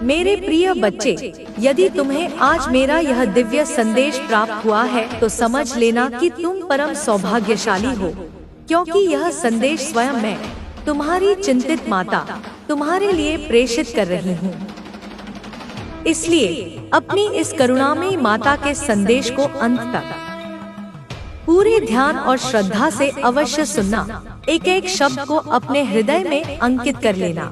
मेरे प्रिय बच्चे, यदि तुम्हें आज मेरा यह दिव्य संदेश प्राप्त हुआ है तो समझ लेना कि तुम परम सौभाग्यशाली हो, क्योंकि यह संदेश स्वयं मैं, तुम्हारी चिंतित माता, तुम्हारे लिए प्रेषित कर रही हूँ। इसलिए अपनी इस करुणामयी माता के संदेश को अंत तक पूरे ध्यान और श्रद्धा से अवश्य सुनना, एक एक शब्द को अपने हृदय में अंकित कर लेना।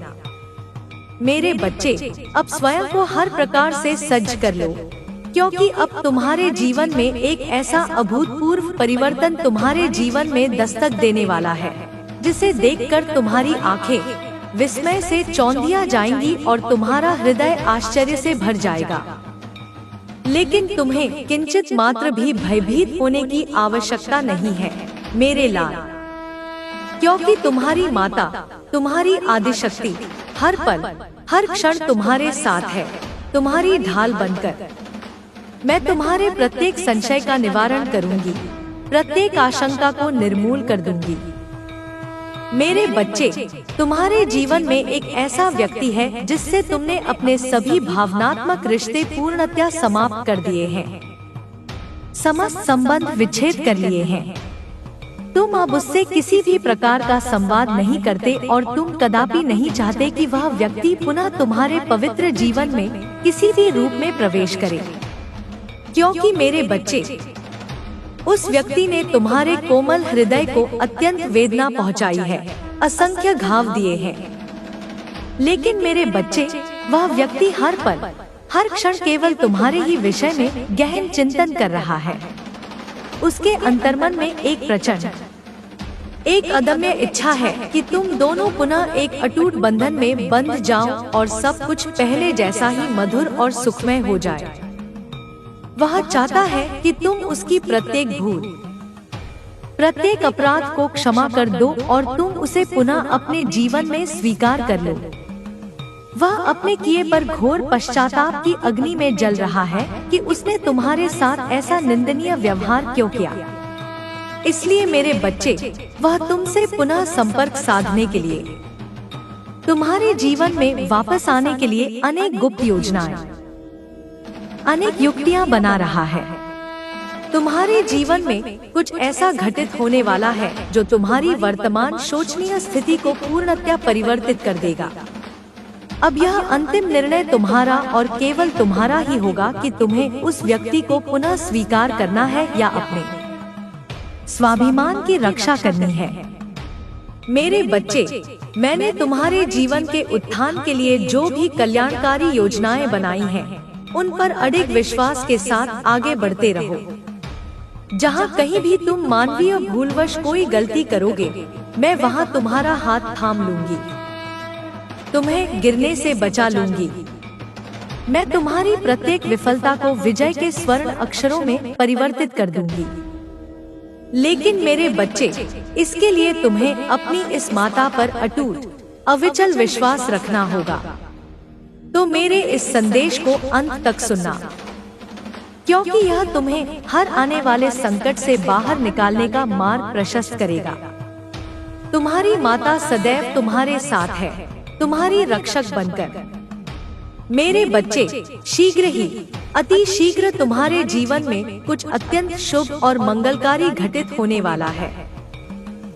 मेरे बच्चे, अब स्वयं को हर प्रकार से सज्ज कर लो, क्योंकि अब तुम्हारे जीवन में एक ऐसा अभूतपूर्व परिवर्तन तुम्हारे जीवन में दस्तक देने वाला है, जिसे देखकर तुम्हारी आंखें विस्मय से चौंधिया जाएंगी और तुम्हारा हृदय आश्चर्य से भर जाएगा। लेकिन तुम्हें किंचित मात्र भी भयभीत होने की आवश्यकता नहीं है मेरे लाल, क्योंकि तुम्हारी माता, तुम्हारी आदिशक्ति हर पल हर क्षण तुम्हारे साथ है, तुम्हारी ढाल बनकर। मैं तुम्हारे प्रत्येक संशय का निवारण करूंगी, प्रत्येक आशंका को निर्मूल कर दूंगी। मेरे बच्चे, तुम्हारे जीवन में एक ऐसा व्यक्ति है जिससे तुमने अपने सभी भावनात्मक रिश्ते पूर्णतया समाप्त कर दिए हैं, समस्त संबंध विच्छेद कर लिए हैं। तुम अब उससे किसी भी प्रकार का संवाद नहीं करते और तुम कदापि नहीं चाहते कि वह व्यक्ति पुनः तुम्हारे पवित्र जीवन में किसी भी रूप में प्रवेश करे, क्योंकि मेरे बच्चे, उस व्यक्ति ने तुम्हारे कोमल हृदय को अत्यंत वेदना पहुंचाई है, असंख्य घाव दिए हैं। लेकिन मेरे बच्चे, वह व्यक्ति हर पल हर क्षण केवल तुम्हारे ही विषय में गहन चिंतन कर रहा है। उसके अंतर्मन में एक प्रचंड, एक अदम्य इच्छा है कि तुम दोनों पुनः एक अटूट बंधन में बंध जाओ और सब कुछ पहले जैसा ही मधुर और सुखमय हो जाए। वह चाहता है कि तुम उसकी प्रत्येक भूल, प्रत्येक अपराध को क्षमा कर दो और तुम उसे पुनः अपने जीवन में स्वीकार कर लो। वह अपने किए पर घोर पश्चाताप की अग्नि में जल रहा है कि उसने तुम्हारे साथ ऐसा निंदनीय व्यवहार क्यों किया। इसलिए मेरे बच्चे, वह तुमसे पुनः संपर्क साधने के लिए, तुम्हारे जीवन में वापस आने के लिए अनेक गुप्त योजनाएं, अनेक युक्तियां बना रहा है। तुम्हारे जीवन में कुछ ऐसा घटित होने वाला है जो तुम्हारी वर्तमान शोचनीय स्थिति को पूर्णतया परिवर्तित कर देगा। अब यह अंतिम निर्णय तुम्हारा और केवल तुम्हारा ही होगा कि तुम्हें उस व्यक्ति को पुनः स्वीकार करना है या अपने स्वाभिमान की रक्षा करनी है। मेरे बच्चे, मैंने तुम्हारे जीवन के उत्थान के लिए जो भी कल्याणकारी योजनाएं बनाई हैं, उन पर अडिग विश्वास के साथ आगे बढ़ते रहो। जहाँ कहीं भी तुम मानवीय भूलवश कोई गलती करोगे, मैं वहाँ तुम्हारा हाथ थाम लूंगी, तुम्हें गिरने से बचा लूंगी। मैं तुम्हारी प्रत्येक विफलता को विजय के स्वर्ण अक्षरों में परिवर्तित कर दूंगी। लेकिन मेरे बच्चे, इसके लिए तुम्हें अपनी इस माता पर अटूट अविचल विश्वास रखना होगा। तो मेरे इस संदेश को अंत तक सुनना, क्योंकि यह तुम्हें हर आने वाले संकट से बाहर निकालने का मार्ग प्रशस्त करेगा। तुम्हारी माता सदैव तुम्हारे साथ है, तुम्हारी रक्षक बनकर। मेरे बच्चे, शीघ्र ही, अति शीघ्र तुम्हारे जीवन में कुछ अत्यंत शुभ और मंगलकारी घटित होने वाला है।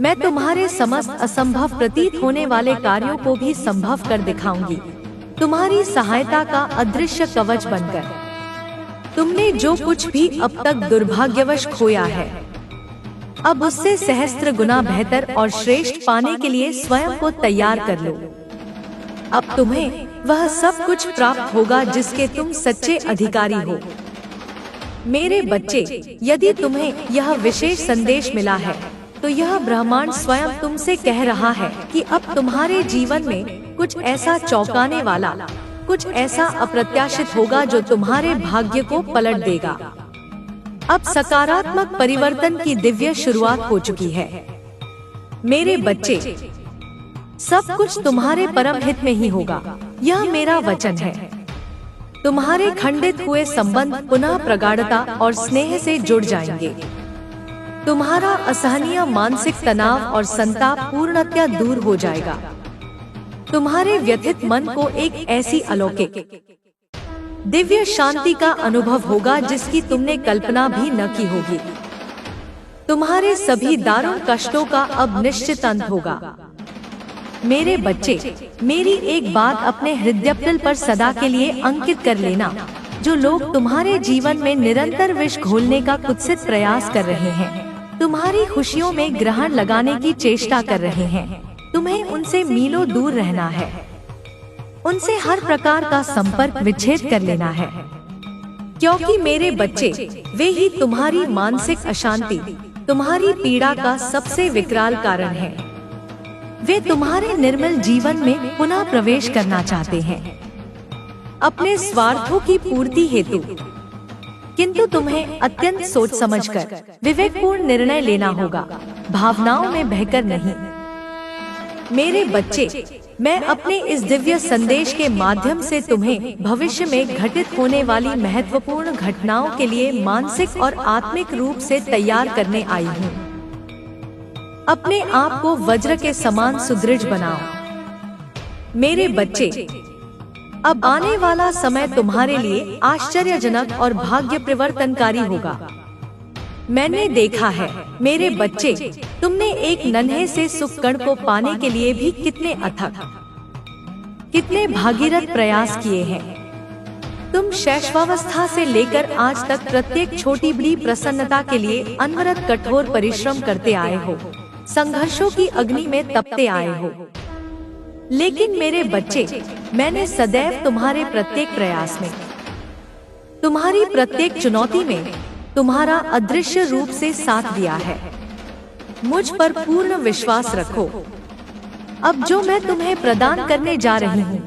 मैं तुम्हारे समस्त असंभव प्रतीत होने वाले कार्यों को भी संभव कर दिखाऊंगी, तुम्हारी सहायता का अदृश्य कवच बनकर। तुमने जो कुछ भी अब तक दुर्भाग्यवश खोया है, अब उससे सहस्त्र गुना बेहतर और श्रेष्ठ पाने के लिए स्वयं को तैयार कर लो। अब तुम्हें वह सब कुछ प्राप्त होगा जिसके तुम सच्चे अधिकारी हो। मेरे बच्चे, यदि तुम्हें यह विशेष संदेश मिला है, तो यह ब्रह्मांड स्वयं तुमसे कह रहा है कि अब तुम्हारे जीवन में कुछ ऐसा चौंकाने वाला, कुछ ऐसा अप्रत्याशित होगा जो तुम्हारे भाग्य को पलट देगा। अब सकारात्मक परिवर्तन की दिव्य शुरुआत हो चुकी है। मेरे बच्चे, सब कुछ तुम्हारे परम हित में ही होगा, यह मेरा वचन है। तुम्हारे खंडित हुए संबंध पुनः प्रगाढ़ता और स्नेह से जुड़ जाएंगे। तुम्हारा असहनीय मानसिक तनाव और संताप पूर्णतया दूर हो जाएगा। तुम्हारे व्यथित मन को एक ऐसी अलौकिक दिव्य शांति का अनुभव होगा जिसकी तुमने कल्पना भी न की होगी। तुम्हारे सभी दारुण कष्टों का अब निश्चित अंत होगा। मेरे बच्चे, मेरी एक बात अपने हृदय पर सदा के लिए अंकित कर लेना। जो लोग तुम्हारे जीवन में निरंतर विष घोलने का कुत्सित प्रयास कर रहे हैं, तुम्हारी खुशियों में ग्रहण लगाने की चेष्टा कर रहे हैं, तुम्हें उनसे मीलों दूर रहना है। उनसे हर प्रकार का संपर्क विच्छेद कर लेना है, क्योंकि मेरे बच्चे, वे ही तुम्हारी मानसिक अशांति, तुम्हारी पीड़ा का सबसे विकराल कारण है। वे तुम्हारे निर्मल जीवन में पुनः प्रवेश करना चाहते हैं अपने स्वार्थों की पूर्ति हेतु, किंतु तुम्हें अत्यंत सोच समझकर विवेकपूर्ण निर्णय लेना होगा, भावनाओं में बहकर नहीं। मेरे बच्चे, मैं अपने इस दिव्य संदेश के माध्यम से तुम्हें भविष्य में घटित होने वाली महत्वपूर्ण घटनाओं के लिए मानसिक और आत्मिक रूप से तैयार करने आई हूँ। अपने आप को वज्र के समान सुदृढ़ बनाओ। मेरे बच्चे, अब आने वाला समय तुम्हारे लिए आश्चर्यजनक और भाग्य परिवर्तनकारी होगा। मैंने देखा है मेरे बच्चे, तुमने एक नन्हे से सुख कण को पाने के लिए भी कितने अथक, कितने भागीरथ प्रयास किए हैं। तुम शैशवावस्था से लेकर आज तक प्रत्येक छोटी बड़ी प्रसन्नता के लिए अनवरत कठोर परिश्रम करते आए हो, संघर्षों की अग्नि में तपते आए हो। लेकिन मेरे बच्चे, मैंने सदैव तुम्हारे प्रत्येक प्रयास में, तुम्हारी प्रत्येक चुनौती में तुम्हारा अदृश्य रूप से साथ दिया है। मुझ पर पूर्ण विश्वास रखो। अब जो मैं तुम्हें प्रदान करने जा रही हूँ,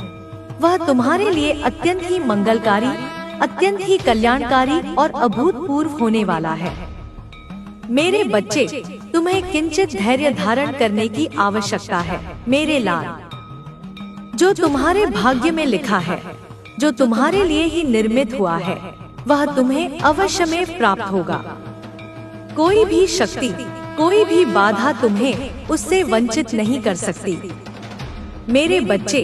वह तुम्हारे लिए अत्यंत ही मंगलकारी, अत्यंत ही कल्याणकारी और अभूतपूर्व होने वाला है। मेरे बच्चे, तुम्हें किंचित धैर्य धारण करने की आवश्यकता है। मेरे लाल, जो तुम्हारे भाग्य में लिखा है, जो तुम्हारे लिए ही निर्मित हुआ है, वह तुम्हें अवश्य में प्राप्त होगा। कोई भी शक्ति, कोई भी बाधा तुम्हें उससे वंचित नहीं कर सकती। मेरे बच्चे,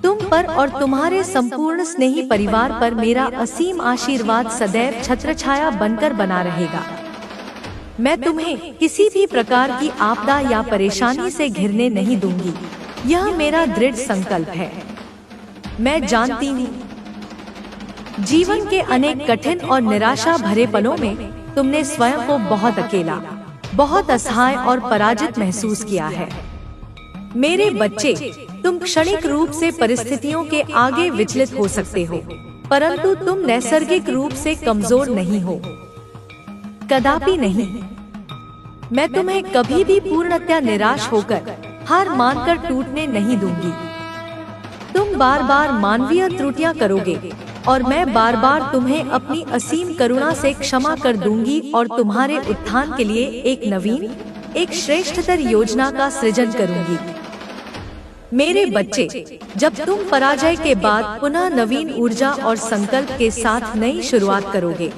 तुम पर और तुम्हारे संपूर्ण स्नेही परिवार पर मेरा असीम आशीर्वाद सदैव छत्रछाया बनकर बना रहेगा। मैं तुम्हें किसी भी प्रकार की आपदा या परेशानी से घिरने नहीं दूंगी। यह मेरा दृढ़ संकल्प है। मैं जानती हूँ, जीवन के अनेक कठिन और निराशा भरे पलों में तुमने स्वयं को बहुत अकेला, बहुत असहाय और पराजित महसूस किया है। मेरे बच्चे, तुम क्षणिक रूप से परिस्थितियों के आगे विचलित हो सकते हो, परंतु तुम नैसर्गिक रूप से कमजोर नहीं हो, कदापि नहीं। मैं तुम्हें कभी भी पूर्णतया निराश होकर, हार मानकर टूटने नहीं दूंगी। तुम बार बार मानवीय त्रुटियां करोगे और मैं बार बार तुम्हें अपनी असीम करुणा से क्षमा कर दूंगी और तुम्हारे उत्थान के लिए एक नवीन, एक श्रेष्ठतर योजना का सृजन करूंगी। मेरे बच्चे, जब तुम पराजय के बाद पुनः नवीन ऊर्जा और संकल्प के साथ नई शुरुआत करोगे,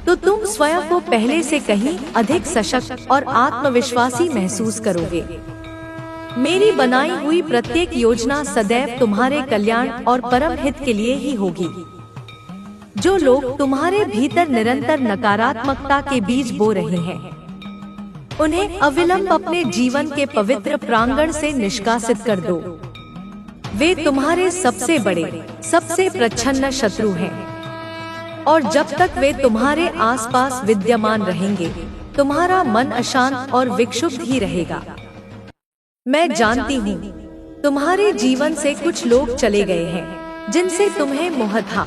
तो तुम स्वयं को पहले से कहीं अधिक सशक्त और आत्मविश्वासी महसूस करोगे। मेरी बनाई हुई प्रत्येक योजना सदैव तुम्हारे कल्याण और परम हित के लिए ही होगी। जो लोग तुम्हारे भीतर निरंतर नकारात्मकता के बीज बो रहे हैं, उन्हें अविलंब अपने जीवन के पवित्र प्रांगण से निष्कासित कर दो। वे तुम्हारे सबसे बड़े, सबसे प्रच्छन्न शत्रु हैं, और जब तक वे तुम्हारे आसपास विद्यमान रहेंगे, तुम्हारा मन अशांत और विक्षुब्ध ही रहेगा। मैं जानती हूँ, तुम्हारे जीवन से कुछ लोग चले गए हैं जिनसे तुम्हें मोह था,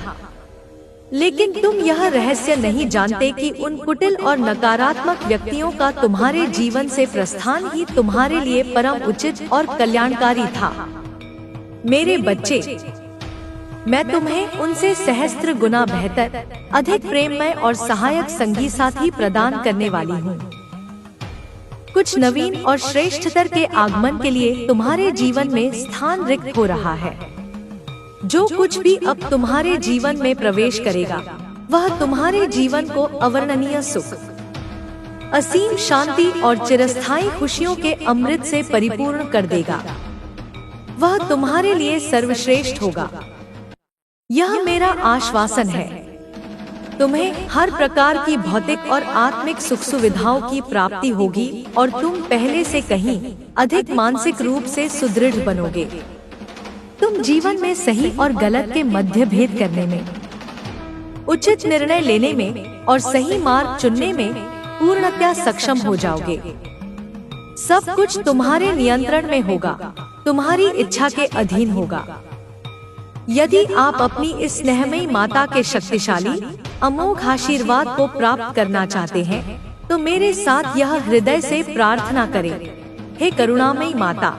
लेकिन तुम यह रहस्य नहीं जानते कि उन कुटिल और नकारात्मक व्यक्तियों का तुम्हारे जीवन से प्रस्थान ही तुम्हारे लिए परम उचित और कल्याणकारी था। मेरे बच्चे, मैं तुम्हें उनसे सहस्त्र गुना बेहतर, अधिक प्रेममय और सहायक संगी साथी प्रदान करने वाली हूँ। कुछ नवीन और श्रेष्ठतर के आगमन के लिए तुम्हारे जीवन में स्थान रिक्त हो रहा है। जो कुछ भी अब तुम्हारे जीवन में प्रवेश करेगा, वह तुम्हारे जीवन को अवर्णनीय सुख, असीम शांति और चिरस्थायी खुशियों के अमृत से परिपूर्ण कर देगा। वह तुम्हारे लिए सर्वश्रेष्ठ होगा। यह मेरा आश्वासन है। तुम्हें हर प्रकार की भौतिक और आत्मिक सुख सुविधाओं की प्राप्ति होगी और तुम पहले से कहीं अधिक मानसिक रूप से सुदृढ़ बनोगे। तुम जीवन में सही और गलत के मध्य भेद करने में, उचित निर्णय लेने में और सही मार्ग चुनने में पूर्णतया सक्षम हो जाओगे। सब कुछ तुम्हारे नियंत्रण में होगा, तुम्हारी इच्छा के अधीन होगा। यदि आप अपनी इस स्नेहमयी माता के शक्तिशाली अमोघ आशीर्वाद को प्राप्त करना चाहते हैं, तो मेरे साथ यह हृदय से प्रार्थना करें। हे करुणामयी माता,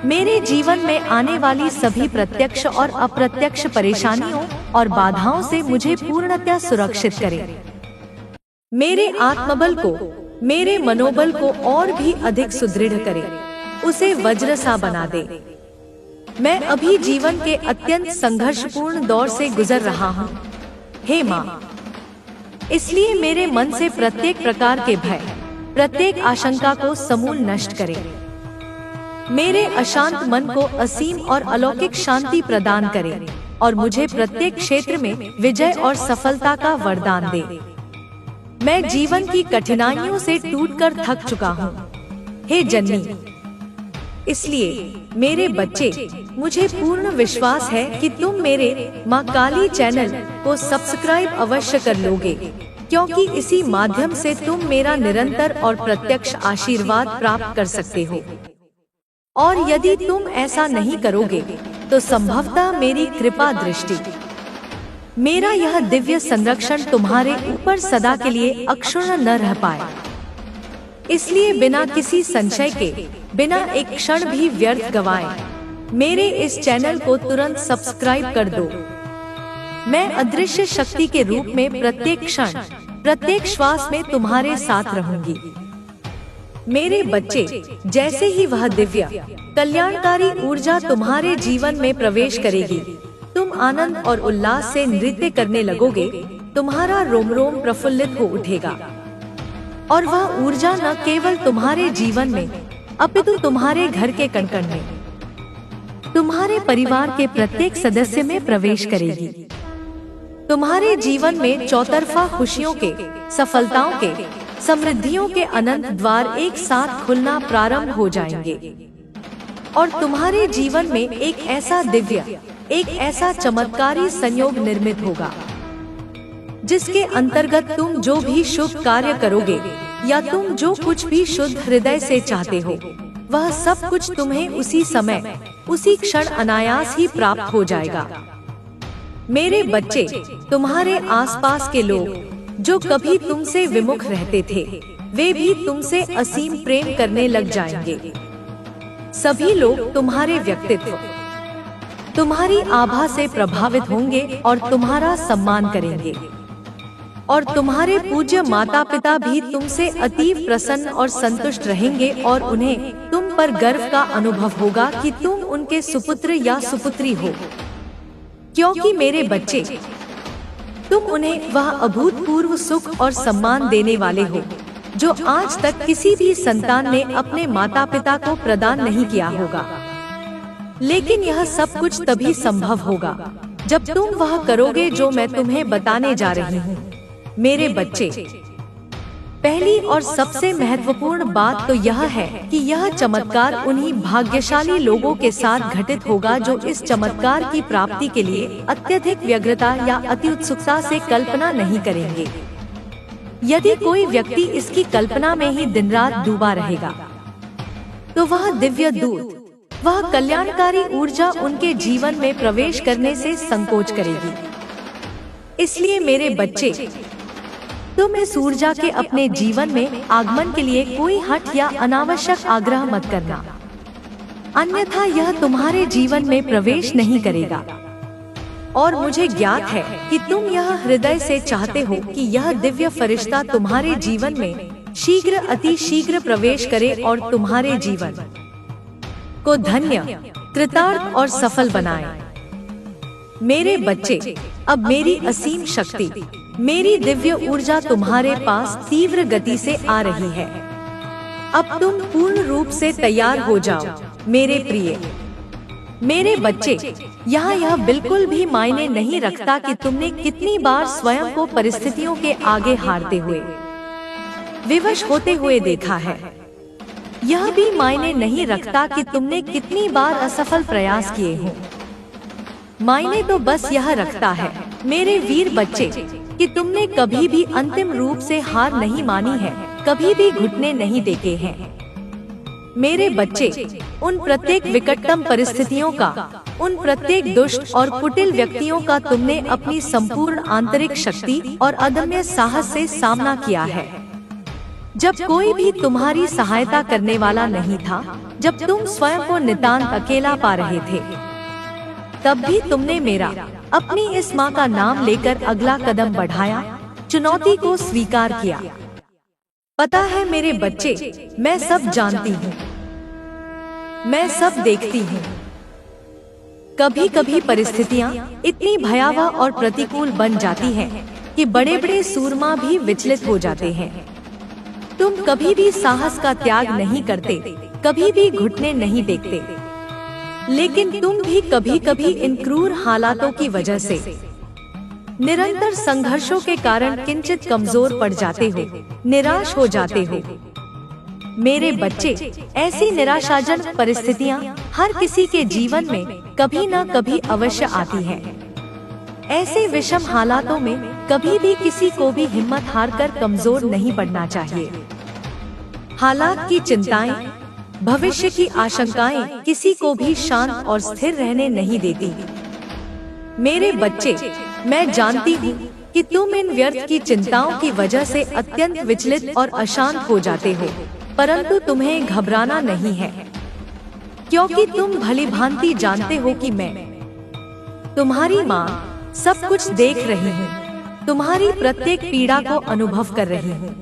मेरे जीवन में आने वाली सभी प्रत्यक्ष और अप्रत्यक्ष परेशानियों और बाधाओं से मुझे पूर्णतया सुरक्षित करें। मेरे आत्मबल को, मेरे मनोबल को और भी अधिक सुदृढ़ करें, उसे वज्र सा बना दे। मैं अभी जीवन के अत्यंत संघर्षपूर्ण दौर से गुजर रहा हूँ, हे माँ। इसलिए मेरे मन से प्रत्येक प्रकार के भय, प्रत्येक आशंका को समूल नष्ट करें। मेरे अशांत मन को असीम और अलौकिक शांति प्रदान करें और मुझे प्रत्येक क्षेत्र में विजय और सफलता का वरदान दे। मैं जीवन की कठिनाइयों से टूटकर थक चुका हूँ, हे जननी। इसलिए मेरे बच्चे, मुझे पूर्ण विश्वास है कि तुम मेरे माँ काली चैनल को सब्सक्राइब अवश्य कर लोगे, क्योंकि इसी माध्यम से तुम मेरा निरंतर और प्रत्यक्ष आशीर्वाद प्राप्त कर सकते हो। और यदि तुम ऐसा नहीं करोगे तो संभवतः मेरी कृपा दृष्टि, मेरा यह दिव्य संरक्षण तुम्हारे ऊपर सदा के लिए अक्षुण्ण न रह पाए। इसलिए बिना किसी संशय के, बिना एक क्षण भी व्यर्थ गवाए, मेरे इस चैनल को तुरंत सब्सक्राइब कर दो। मैं अदृश्य शक्ति के रूप में प्रत्येक क्षण, प्रत्येक श्वास में तुम्हारे साथ रहूंगी। मेरे बच्चे, जैसे ही वह दिव्य कल्याणकारी ऊर्जा तुम्हारे जीवन में प्रवेश करेगी, तुम आनंद और उल्लास से नृत्य करने लगोगे। तुम्हारा रोम रोम प्रफुल्लित हो उठेगा और वह ऊर्जा न केवल तुम्हारे जीवन में, अपितु तुम्हारे घर के कण-कण में, तुम्हारे परिवार के प्रत्येक सदस्य में प्रवेश करेगी। तुम्हारे जीवन में चौतरफा खुशियों के, सफलताओं के, समृद्धियों के अनंत द्वार एक साथ खुलना प्रारंभ हो जाएंगे और तुम्हारे जीवन में एक ऐसा दिव्य, एक ऐसा चमत्कारी संयोग निर्मित होगा, जिसके अंतर्गत तुम जो भी शुभ कार्य करोगे या तुम जो कुछ भी शुद्ध हृदय से चाहते हो, वह सब कुछ तुम्हें उसी समय, उसी क्षण अनायास ही प्राप्त हो जाएगा। मेरे बच्चे, तुम्हारे आसपास के लोग जो कभी तुमसे विमुख रहते थे, वे भी तुमसे असीम प्रेम करने लग जाएंगे। सभी लोग तुम्हारे व्यक्तित्व, तुम्हारी आभा से प्रभावित होंगे और तुम्हारा सम्मान करेंगे। और तुम्हारे पूज्य माता पिता भी तुमसे अतीव प्रसन्न और संतुष्ट रहेंगे और उन्हें तुम पर गर्व का अनुभव होगा कि तुम उनके सुपुत्र या सुपुत्री हो। क्योंकि मेरे बच्चे, तुम उन्हें वह अभूतपूर्व सुख और सम्मान देने वाले हो जो आज तक किसी भी संतान ने अपने माता पिता को प्रदान नहीं किया होगा। लेकिन यह सब कुछ तभी संभव होगा जब तुम वह करोगे जो मैं तुम्हें बताने जा रही हूँ। मेरे बच्चे, पहली और सबसे महत्वपूर्ण बात तो यह है कि यह चमत्कार उन्हीं भाग्यशाली लोगों के साथ घटित होगा जो इस चमत्कार की प्राप्ति के लिए अत्यधिक व्यग्रता या अति उत्सुकता से कल्पना नहीं करेंगे। यदि कोई व्यक्ति इसकी कल्पना में ही दिन रात डूबा रहेगा, तो वह दिव्य दूत, वह कल्याणकारी ऊर्जा उनके जीवन में प्रवेश करने से संकोच करेगी। इसलिए मेरे बच्चे, तुम इस ऊर्जा के अपने जीवन में आगमन के लिए कोई हठ या अनावश्यक आग्रह मत करना, अन्यथा यह तुम्हारे जीवन में प्रवेश नहीं करेगा। और मुझे ज्ञात है कि तुम यह हृदय से चाहते हो कि यह दिव्य फरिश्ता तुम्हारे जीवन में शीघ्र, अति शीघ्र प्रवेश करे और तुम्हारे जीवन को धन्य, कृतार्थ और सफल बनाए। मेरे बच्चे, अब मेरी असीम शक्ति, मेरी दिव्य ऊर्जा तुम्हारे पास तीव्र गति से आ रही है। अब तुम पूर्ण रूप से तैयार हो जाओ मेरे प्रिय। मेरे बच्चे, यहाँ यह बिल्कुल भी मायने नहीं रखता कि तुमने कितनी बार स्वयं को परिस्थितियों के आगे हारते हुए, विवश होते हुए देखा है। यह भी मायने नहीं रखता कि तुमने कितनी बार असफल प्रयास किए हो। मायने तो बस यह रखता है, मेरे वीर बच्चे, कि तुमने कभी भी अंतिम रूप से हार नहीं मानी है, कभी भी घुटने नहीं टेके हैं। मेरे बच्चे, उन प्रत्येक विकटतम परिस्थितियों का, उन प्रत्येक दुष्ट और कुटिल व्यक्तियों का तुमने अपनी संपूर्ण आंतरिक शक्ति और अदम्य साहस से सामना किया है। जब कोई भी तुम्हारी सहायता करने वाला नहीं था, जब तुम स्वयं को नितांत अकेला पा रहे थे, तब भी तुमने मेरा, अपनी इस माँ का नाम लेकर अगला कदम बढ़ाया, चुनौती को स्वीकार किया। पता है मेरे बच्चे, मैं सब जानती हूँ, मैं सब देखती हूँ। कभी कभी परिस्थितियाँ इतनी भयावह और प्रतिकूल बन जाती हैं कि बड़े बड़े सूरमा भी विचलित हो जाते हैं। तुम कभी भी साहस का त्याग नहीं करते, कभी भी घुटने नहीं टेकते, लेकिन तुम भी कभी कभी इन क्रूर हालातों की वजह से, निरंतर संघर्षों के कारण किंचित कमजोर पड़ जाते हो, निराश हो जाते हो। मेरे बच्चे, ऐसी निराशाजनक परिस्थितियाँ हर किसी के जीवन में कभी न कभी अवश्य आती हैं। ऐसे विषम हालातों में कभी भी किसी को भी हिम्मत हारकर कमजोर नहीं पड़ना चाहिए। हालात की चिंताएं, भविष्य की आशंकाएं किसी को भी शांत और स्थिर रहने नहीं देती। मेरे बच्चे, मैं जानती हूँ कि तुम इन व्यर्थ की चिंताओं की वजह से अत्यंत विचलित और अशांत हो जाते हो, परंतु तुम्हें घबराना नहीं है, क्योंकि तुम भली भांति जानते हो कि मैं, तुम्हारी माँ, सब कुछ देख रही हूँ, तुम्हारी प्रत्येक पीड़ा को अनुभव कर रही हूँ।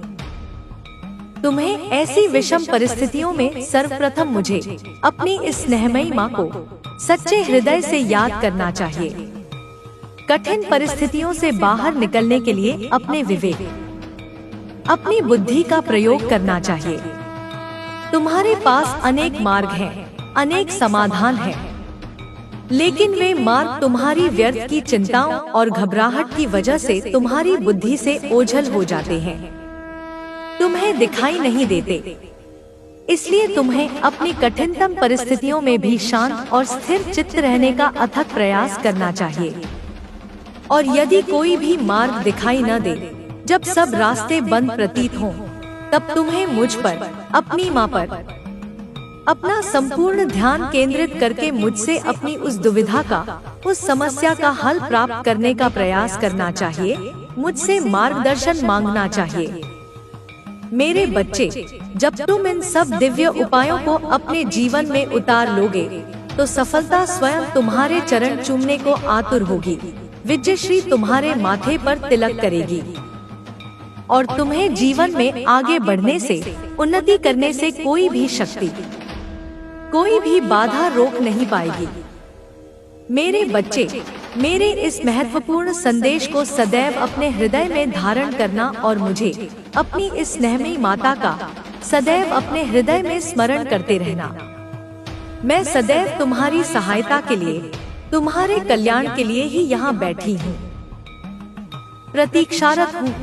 तुम्हें ऐसी विषम परिस्थितियों में सर्वप्रथम मुझे, अपनी इस स्नेहमयी माँ को सच्चे हृदय से याद करना चाहिए। कठिन परिस्थितियों से बाहर निकलने के लिए अपने विवेक, अपनी बुद्धि का प्रयोग करना चाहिए। तुम्हारे पास अनेक मार्ग हैं, अनेक समाधान हैं, लेकिन वे मार्ग तुम्हारी व्यर्थ की चिंताओं और घबराहट की वजह से तुम्हारी बुद्धि से ओझल हो जाते हैं, तुम्हें दिखाई नहीं देते। इसलिए तुम्हें अपनी कठिनतम परिस्थितियों में भी शांत और स्थिर चित्त रहने का अथक प्रयास करना चाहिए। और यदि कोई भी मार्ग दिखाई न दे, जब सब रास्ते बंद प्रतीत हों, तब तुम्हें मुझ पर, अपनी माँ पर, अपना संपूर्ण ध्यान केंद्रित करके मुझसे अपनी उस दुविधा का, उस समस्या का हल प्राप्त करने का प्रयास करना चाहिए, मुझसे मार्गदर्शन मांगना चाहिए। मेरे बच्चे, जब तुम इन सब दिव्य उपायों को अपने जीवन में उतार लोगे, तो सफलता स्वयं तुम्हारे चरण चूमने को आतुर होगी, विजयश्री तुम्हारे माथे पर तिलक करेगी, और तुम्हें जीवन में आगे बढ़ने से, उन्नति करने से कोई भी शक्ति, कोई भी बाधा रोक नहीं पाएगी। मेरे बच्चे, मेरे इस महत्वपूर्ण संदेश को सदैव अपने हृदय में धारण करना और मुझे, अपनी इस स्नेहमयी माता का, सदैव अपने हृदय में स्मरण करते रहना। मैं सदैव तुम्हारी सहायता के लिए, तुम्हारे कल्याण के लिए ही यहाँ बैठी हूँ, प्रतीक्षारत हूँ।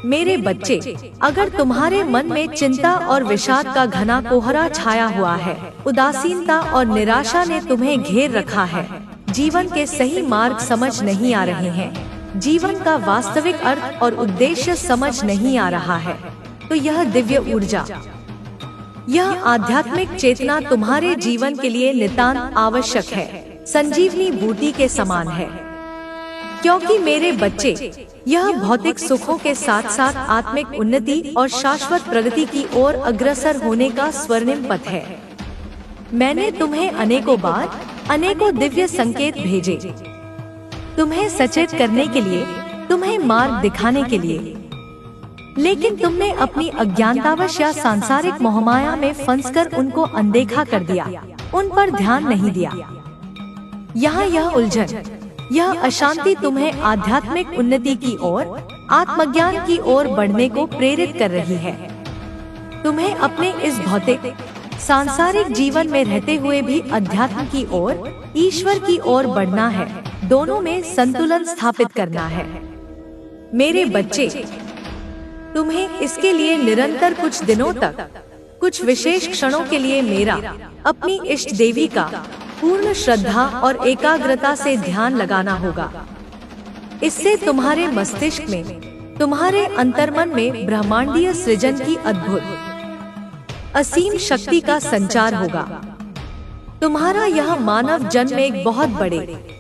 मेरे बच्चे, अगर तुम्हारे मन में चिंता और विषाद का घना कोहरा छाया हुआ है, उदासीनता और निराशा ने तुम्हें घेर रखा है, जीवन के सही मार्ग समझ नहीं आ रहे हैं, जीवन का वास्तविक अर्थ और उद्देश्य समझ नहीं आ रहा है, तो यह दिव्य ऊर्जा, यह आध्यात्मिक चेतना तुम्हारे जीवन के लिए नितांत आवश्यक है, संजीवनी बूटी के समान है। क्योंकि मेरे बच्चे, यह भौतिक सुखों के साथ साथ आत्मिक उन्नति और शाश्वत प्रगति की ओर अग्रसर होने का स्वर्णिम पथ है। मैंने तुम्हें अनेकों बार, अनेकों दिव्य संकेत भेजे, तुम्हें सचेत करने के लिए, तुम्हें मार्ग दिखाने के लिए, लेकिन तुमने अपनी अज्ञानतावश या सांसारिक मोहमाया में फंसकर उनको अनदेखा कर दिया, उन पर ध्यान नहीं दिया। यहाँ यह उलझन, यह अशांति तुम्हें आध्यात्मिक उन्नति की ओर, आत्मज्ञान की ओर बढ़ने को प्रेरित कर रही है। तुम्हें अपने इस भौतिक, सांसारिक जीवन में रहते हुए भी अध्यात्म की ओर, ईश्वर की ओर बढ़ना है। दोनों में संतुलन स्थापित करना है। मेरे बच्चे, तुम्हें इसके लिए निरंतर कुछ दिनों तक, कुछ विशेष क्षणों के लिए मेरा, अपनी इष्ट देवी का पूर्ण श्रद्धा और एकाग्रता से ध्यान लगाना होगा। इससे तुम्हारे मस्तिष्क में, तुम्हारे अंतर्मन में ब्रह्मांडीय सृजन की अद्भुत असीम शक्ति का संचार होगा। तुम्हारा यह मानव जन्म एक बहुत बड़े,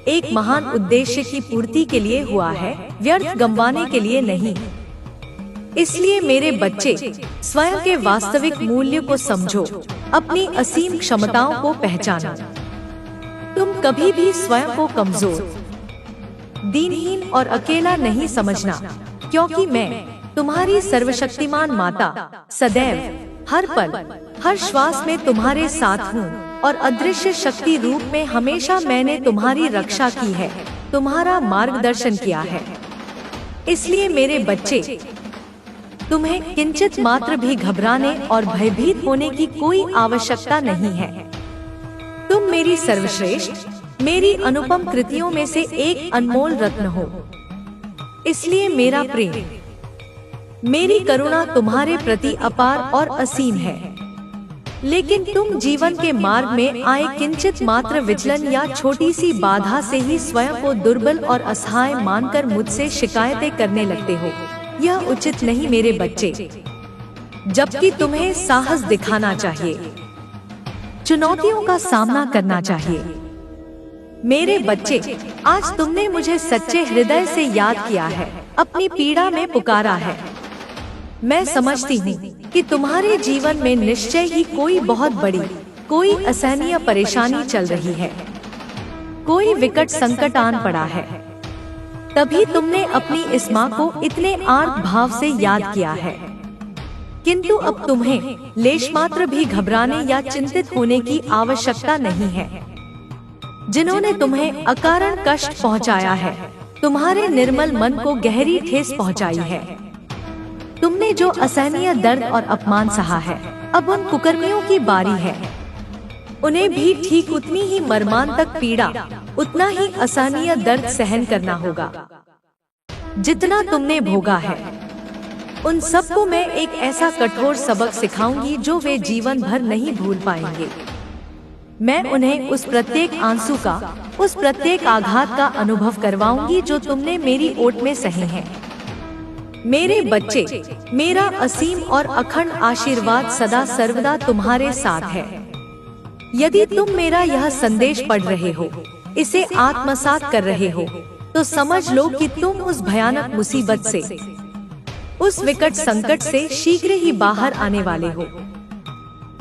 एक महान उद्देश्य की पूर्ति के लिए हुआ है, व्यर्थ गंवाने के लिए नहीं। इसलिए मेरे बच्चे, स्वयं के वास्तविक मूल्य को समझो, अपनी असीम क्षमताओं को पहचानो। तुम कभी भी स्वयं को कमजोर, दीनहीन और अकेला नहीं समझना, क्योंकि मैं, तुम्हारी सर्वशक्तिमान माता, सदैव, हर पल, हर श्वास में तुम्हारे साथ हूँ और अदृश्य शक्ति रूप में हमेशा मैंने तुम्हारी रक्षा की है, तुम्हारा मार्गदर्शन किया है। इसलिए मेरे बच्चे, तुम्हें किंचित मात्र भी घबराने और भयभीत होने की कोई आवश्यकता नहीं है। तुम मेरी सर्वश्रेष्ठ, मेरी अनुपम कृतियों में से एक अनमोल रत्न हो। इसलिए मेरा प्रेम, मेरी करुणा तुम्हारे प्रति अपार और असीम है। लेकिन तुम जीवन के मार्ग में आए किंचित मात्र विचलन या छोटी सी बाधा से ही स्वयं को दुर्बल और असहाय मानकर मुझसे शिकायतें करने लगते हो। यह उचित नहीं मेरे बच्चे, जबकि तुम्हें साहस दिखाना चाहिए, चुनौतियों का सामना करना चाहिए। मेरे बच्चे, आज तुमने मुझे सच्चे हृदय से याद किया है, अपनी पीड़ा में पुकारा है। मैं समझती हूँ कि तुम्हारे जीवन में निश्चय ही कोई बहुत बड़ी, कोई असहनीय परेशानी चल रही है, कोई विकट संकट आन पड़ा है। तभी तुमने अपनी इस माँ को इतने आर्त भाव से याद किया है। किंतु अब तुम्हें लेशमात्र भी घबराने या चिंतित होने की आवश्यकता नहीं है। जिन्होंने तुम्हें अकारण कष्ट पहुँचाया है, तुम्हारे निर्मल मन को गहरी ठेस पहुँचाई है, तुमने जो असहनीय दर्द और अपमान सहा है, अब उन कुकर्मियों की बारी है। उन्हें भी ठीक उतनी ही मर्मांतक पीड़ा, उतना ही असहनीय दर्द सहन करना होगा जितना तुमने भोगा है। उन सबको मैं एक ऐसा कठोर सबक सिखाऊंगी जो वे जीवन भर नहीं भूल पाएंगे। मैं उन्हें उस प्रत्येक आंसू का, उस प्रत्येक आघात का अनुभव करवाऊंगी जो तुमने मेरी ओट में सहे हैं। मेरे बच्चे, मेरा असीम और अखंड आशीर्वाद सदा सर्वदा तुम्हारे साथ है। यदि तुम मेरा यह संदेश पढ़ रहे हो, इसे आत्मसात कर रहे हो, तो समझ लो कि तुम उस भयानक मुसीबत से, उस विकट संकट से शीघ्र ही बाहर आने वाले हो।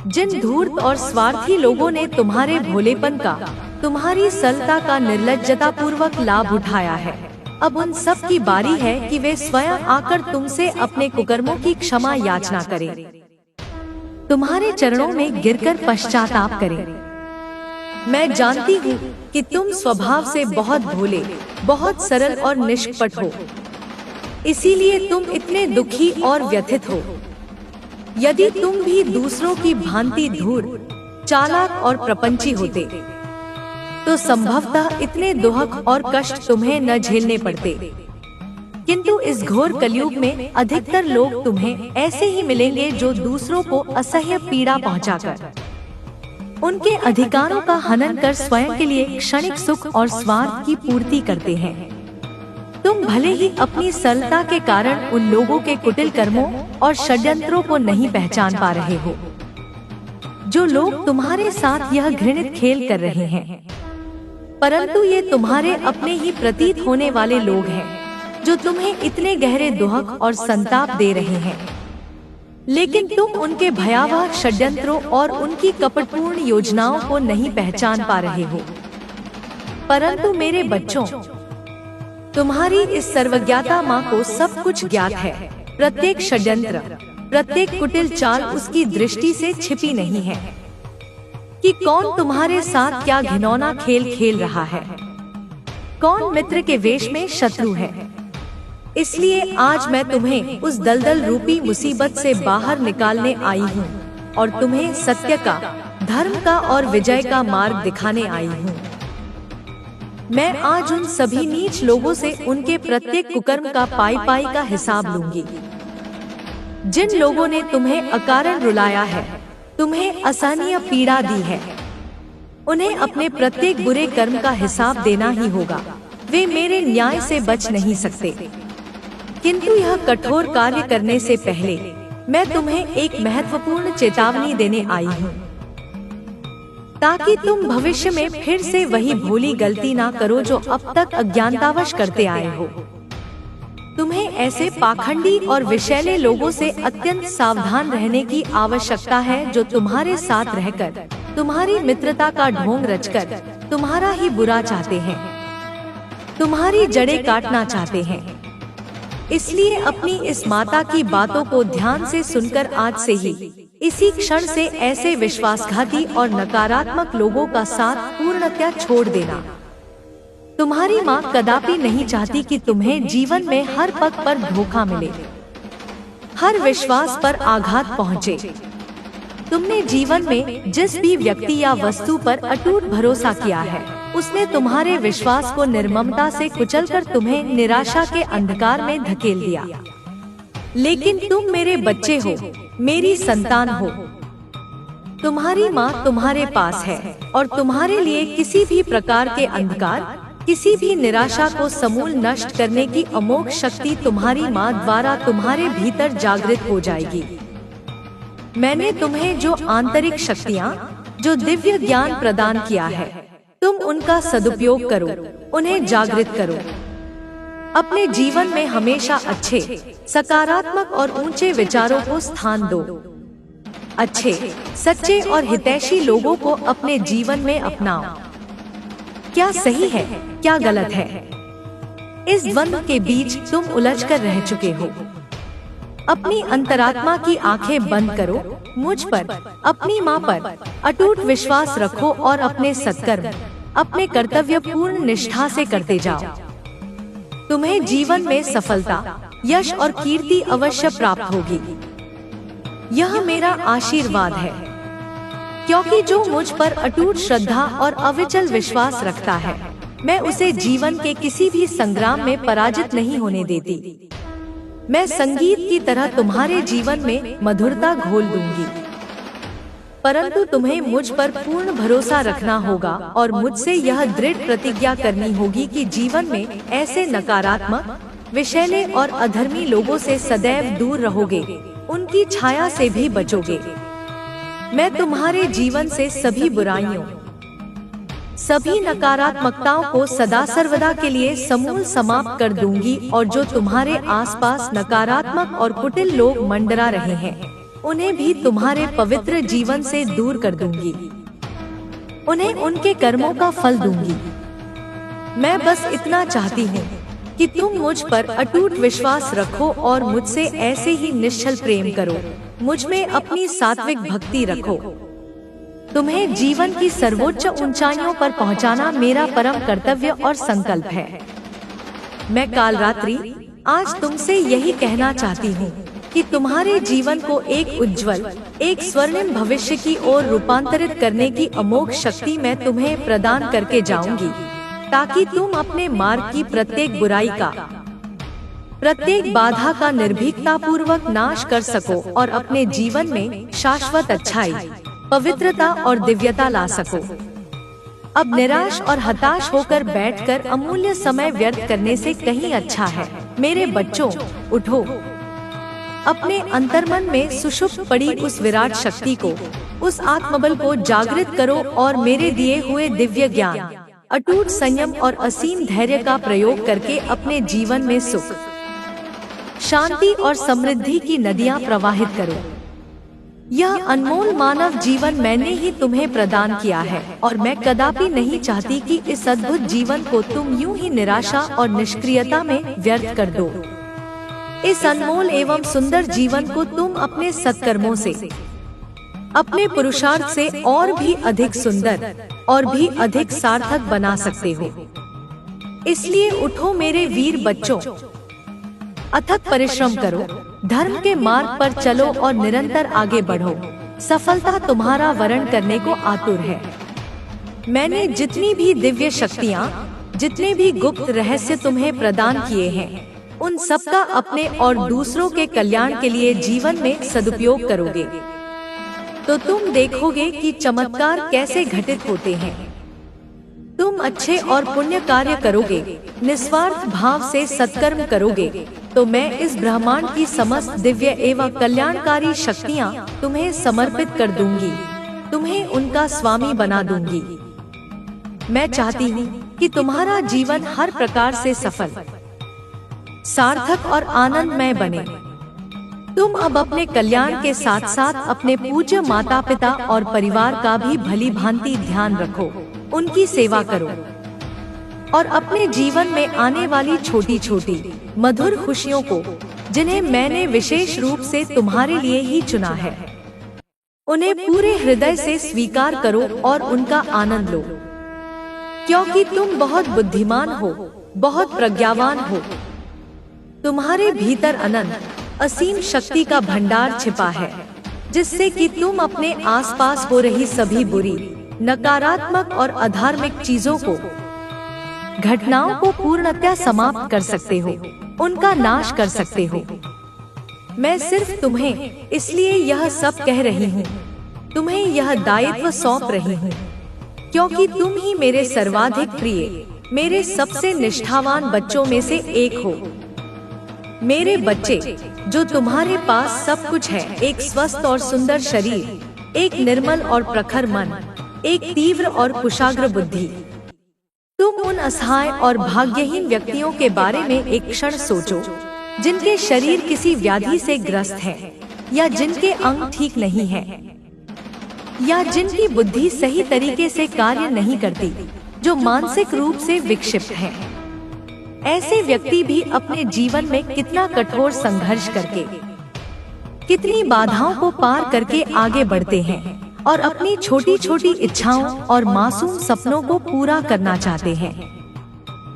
जिन धूर्त और स्वार्थी लोगों ने तुम्हारे भोलेपन का, तुम्हारी सरलता का निर्लज्जता पूर्वक लाभ उठाया है, अब उन सब की बारी है कि वे स्वयं आकर तुमसे अपने कुकर्मों की क्षमा याचना करें, तुम्हारे चरणों में गिरकर पश्चाताप करें। मैं जानती हूँ कि तुम स्वभाव से बहुत भोले, बहुत सरल और निष्कपट हो, इसीलिए तुम इतने दुखी और व्यथित हो। यदि तुम भी दूसरों की भांति धूर्त, चालाक और प्रपंची होते, तो संभवतः इतने दुहक और कष्ट तुम्हें न झेलने पड़ते। किंतु इस घोर कलयुग में अधिकतर लोग तुम्हें ऐसे ही मिलेंगे जो दूसरों को असह्य पीड़ा पहुंचाकर, उनके अधिकारों का हनन कर स्वयं के लिए क्षणिक सुख और स्वार्थ की पूर्ति करते हैं। तुम भले ही अपनी सरलता के कारण उन लोगों के कुटिल कर्मों और षड्यंत्रों को नहीं पहचान पा रहे हो, जो लोग तुम्हारे साथ यह घृणित खेल कर रहे हैं, परंतु ये तुम्हारे अपने ही प्रतीत होने वाले लोग हैं जो तुम्हें इतने गहरे दुहक और संताप दे रहे हैं। लेकिन तुम उनके भयावह षड्यंत्रों और उनकी कपटपूर्ण योजनाओं को नहीं पहचान पा रहे हो। परंतु मेरे बच्चों, तुम्हारी इस सर्वज्ञाता माँ को सब कुछ ज्ञात है। प्रत्येक षड्यंत्र, प्रत्येक कुटिल चाल उसकी दृष्टि से छिपी नहीं है कि कौन तुम्हारे साथ क्या घिनौना खेल खेल रहा है, कौन मित्र के वेश में शत्रु है। इसलिए आज मैं तुम्हें उस दलदल रूपी मुसीबत से बाहर निकालने आई हूँ। और तुम्हें सत्य का, धर्म का और विजय का मार्ग दिखाने आई हूँ। मैं आज उन सभी नीच लोगों से उनके प्रत्येक कुकर्म का पाई का हिसाब लूंगी। जिन लोगों ने तुम्हें अकारण रुलाया है, तुम्हें असहनीय पीड़ा दी है, उन्हें अपने प्रत्येक बुरे कर्म का हिसाब देना ही होगा। वे मेरे न्याय से बच नहीं सकते। किंतु यह कठोर कार्य करने से पहले मैं तुम्हें एक महत्वपूर्ण चेतावनी देने आई हूँ, ताकि तुम भविष्य में फिर से वही भोली गलती ना करो जो अब तक अज्ञानतावश करते आए हो। तुम्हें ऐसे पाखंडी और विषैले लोगों से अत्यंत सावधान रहने की आवश्यकता है, जो तुम्हारे साथ रहकर तुम्हारी मित्रता का ढोंग रचकर तुम्हारा ही बुरा चाहते हैं, तुम्हारी जड़ें काटना चाहते हैं। इसलिए अपनी इस माता की बातों को ध्यान से सुनकर आज से ही, इसी क्षण से ऐसे विश्वासघाती और नकारात्मक लोगों का साथ पूर्णतः छोड़ देना। तुम्हारी माँ कदापि नहीं चाहती कि तुम्हें जीवन में हर पग पर धोखा मिले, हर विश्वास पर आघात पहुँचे। तुमने जीवन में जिस भी व्यक्ति या वस्तु पर अटूट भरोसा किया है, उसने तुम्हारे विश्वास को निर्ममता से कुचलकर तुम्हें निराशा के अंधकार में धकेल दिया। लेकिन तुम मेरे बच्चे हो, मेरी संतान हो। तुम्हारी माँ तुम्हारे पास है और तुम्हारे लिए किसी भी प्रकार के अंधकार, किसी भी निराशा को समूल नष्ट करने की अमोघ शक्ति तुम्हारी माँ द्वारा तुम्हारे भीतर जागृत हो जाएगी। मैंने तुम्हें जो आंतरिक शक्तियाँ, जो दिव्य ज्ञान प्रदान किया है, तुम उनका सदुपयोग करो, उन्हें जागृत करो। अपने जीवन में हमेशा अच्छे, सकारात्मक और ऊंचे विचारों को स्थान दो। अच्छे, सच्चे और हितैषी लोगों को अपने जीवन में अपनाओ। क्या सही है, क्या गलत है, इस द्वंद्व के बीच तुम उलझकर रह चुके हो। अपनी अंतरात्मा की आंखें बंद करो, मुझ पर, अपनी माँ पर अटूट विश्वास रखो और अपने सत्कर्म, अपने कर्तव्य पूर्ण निष्ठा से करते जाओ। तुम्हें जीवन में सफलता, यश और कीर्ति अवश्य प्राप्त होगी। यह मेरा आशीर्वाद है, क्योंकि जो मुझ पर अटूट श्रद्धा और अविचल विश्वास रखता है, मैं उसे जीवन के किसी भी संग्राम में पराजित नहीं होने देती। मैं संगीत की तरह तुम्हारे जीवन में मधुरता घोल दूंगी। परंतु तुम्हें मुझ पर पूर्ण भरोसा रखना होगा और मुझसे यह दृढ़ प्रतिज्ञा करनी होगी कि जीवन में ऐसे नकारात्मक, विषैले और अधर्मी लोगों से सदैव दूर रहोगे, उनकी छाया से भी बचोगे। मैं तुम्हारे जीवन से सभी बुराइयों, सभी नकारात्मकताओं को सदा सर्वदा के लिए समूल समाप्त कर दूंगी और जो तुम्हारे आसपास नकारात्मक और कुटिल लोग मंडरा रहे हैं, उन्हें भी तुम्हारे पवित्र जीवन से दूर कर दूंगी। उन्हें उनके कर्मों का फल दूंगी। मैं बस इतना चाहती हूँ कि तुम मुझ पर अटूट विश्वास रखो और मुझसे ऐसे ही निश्चल प्रेम करो। मुझ में अपनी सात्विक भक्ति रखो। तुम्हें जीवन की सर्वोच्च ऊंचाइयों पर पहुंचाना मेरा परम कर्तव्य और संकल्प है। मैं काल रात्रि आज तुमसे यही कहना चाहती हूँ कि तुम्हारे जीवन को एक उज्जवल, एक स्वर्णिम भविष्य की ओर रूपांतरित करने की अमोघ शक्ति मैं तुम्हें प्रदान करके जाऊंगी, ताकि तुम अपने मार्ग की प्रत्येक बुराई का, प्रत्येक बाधा का निर्भीकता पूर्वक नाश कर सको और अपने जीवन में शाश्वत अच्छाई, पवित्रता और दिव्यता ला सको। अब निराश और हताश होकर बैठकर अमूल्य समय व्यर्थ करने से कहीं अच्छा है, मेरे बच्चों, उठो। अपने अंतर्मन में सुषुप्त पड़ी उस विराट शक्ति को, उस आत्मबल को जागृत करो और मेरे दिए हुए दिव्य ज्ञान, अटूट संयम और असीम धैर्य का प्रयोग करके अपने जीवन में सुख, शांति और समृद्धि की नदियां प्रवाहित करो। यह अनमोल मानव जीवन मैंने ही तुम्हें प्रदान किया है और मैं कदापि नहीं चाहती कि इस अद्भुत जीवन को तुम यूं ही निराशा और निष्क्रियता में व्यर्थ कर दो। इस अनमोल एवं सुंदर जीवन को तुम अपने सत्कर्मों से, अपने पुरुषार्थ से और भी अधिक सुंदर और भी अधिक सार्थक बना सकते हो। इसलिए उठो मेरे वीर बच्चों, अथक परिश्रम करो, धर्म के मार्ग पर चलो और निरंतर आगे बढ़ो। सफलता तुम्हारा वरण करने को आतुर है। मैंने जितनी भी दिव्य शक्तियाँ, जितने भी गुप्त रहस्य तुम्हें प्रदान किए हैं, उन सब का अपने और दूसरों के कल्याण के लिए जीवन में सदुपयोग करोगे तो तुम देखोगे कि चमत्कार कैसे घटित होते हैं। तुम अच्छे और पुण्य कार्य करोगे, निस्वार्थ भाव से सत्कर्म करोगे तो मैं इस ब्रह्मांड की समस्त दिव्य एवं कल्याणकारी शक्तियाँ तुम्हें समर्पित कर दूंगी, तुम्हें उनका स्वामी बना दूंगी। मैं चाहती हूँ कि तुम्हारा जीवन हर प्रकार से सफल, सार्थक और आनंदमय बने। तुम अब अपने कल्याण के साथ साथ अपने पूज्य माता पिता और परिवार का भी भली भांति ध्यान रखो, उनकी सेवा करो और अपने जीवन में आने वाली छोटी छोटी मधुर खुशियों को, जिन्हें मैंने विशेष रूप से तुम्हारे लिए ही चुना है, उन्हें पूरे हृदय से स्वीकार करो और उनका आनंद लो, क्योंकि तुम बहुत बुद्धिमान हो, बहुत प्रज्ञावान हो। तुम्हारे भीतर अनंत असीम शक्ति का भंडार छिपा है, जिससे कि तुम अपने आसपास हो रही सभी बुरी, नकारात्मक और अधार्मिक चीजों को, घटनाओं को पूर्णतः समाप्त कर सकते हो, उनका नाश कर सकते हो। मैं सिर्फ तुम्हें इसलिए यह सब कह रही हूँ, तुम्हें यह दायित्व सौंप रही हूँ, क्योंकि तुम ही मेरे सर्वाधिक प्रिय, मेरे सबसे निष्ठावान बच्चों में से एक हो। मेरे बच्चे, जो तुम्हारे पास सब कुछ है, एक स्वस्थ और सुंदर शरीर, एक निर्मल और प्रखर मन, एक तीव्र और कुशाग्र बुद्धि। तुम उन असहाय और भाग्यहीन व्यक्तियों के बारे में एक क्षण सोचो, जिनके शरीर किसी व्याधि से ग्रस्त है, या जिनके अंग ठीक नहीं है, या जिनकी बुद्धि सही तरीके से कार्य नहीं करती, जो मानसिक रूप से विक्षिप्त हैं। ऐसे व्यक्ति भी अपने जीवन में कितना कठोर संघर्ष करके, कितनी बाधाओं को पार करके आगे बढ़ते हैं और अपनी छोटी छोटी इच्छाओं और मासूम सपनों को पूरा करना चाहते हैं।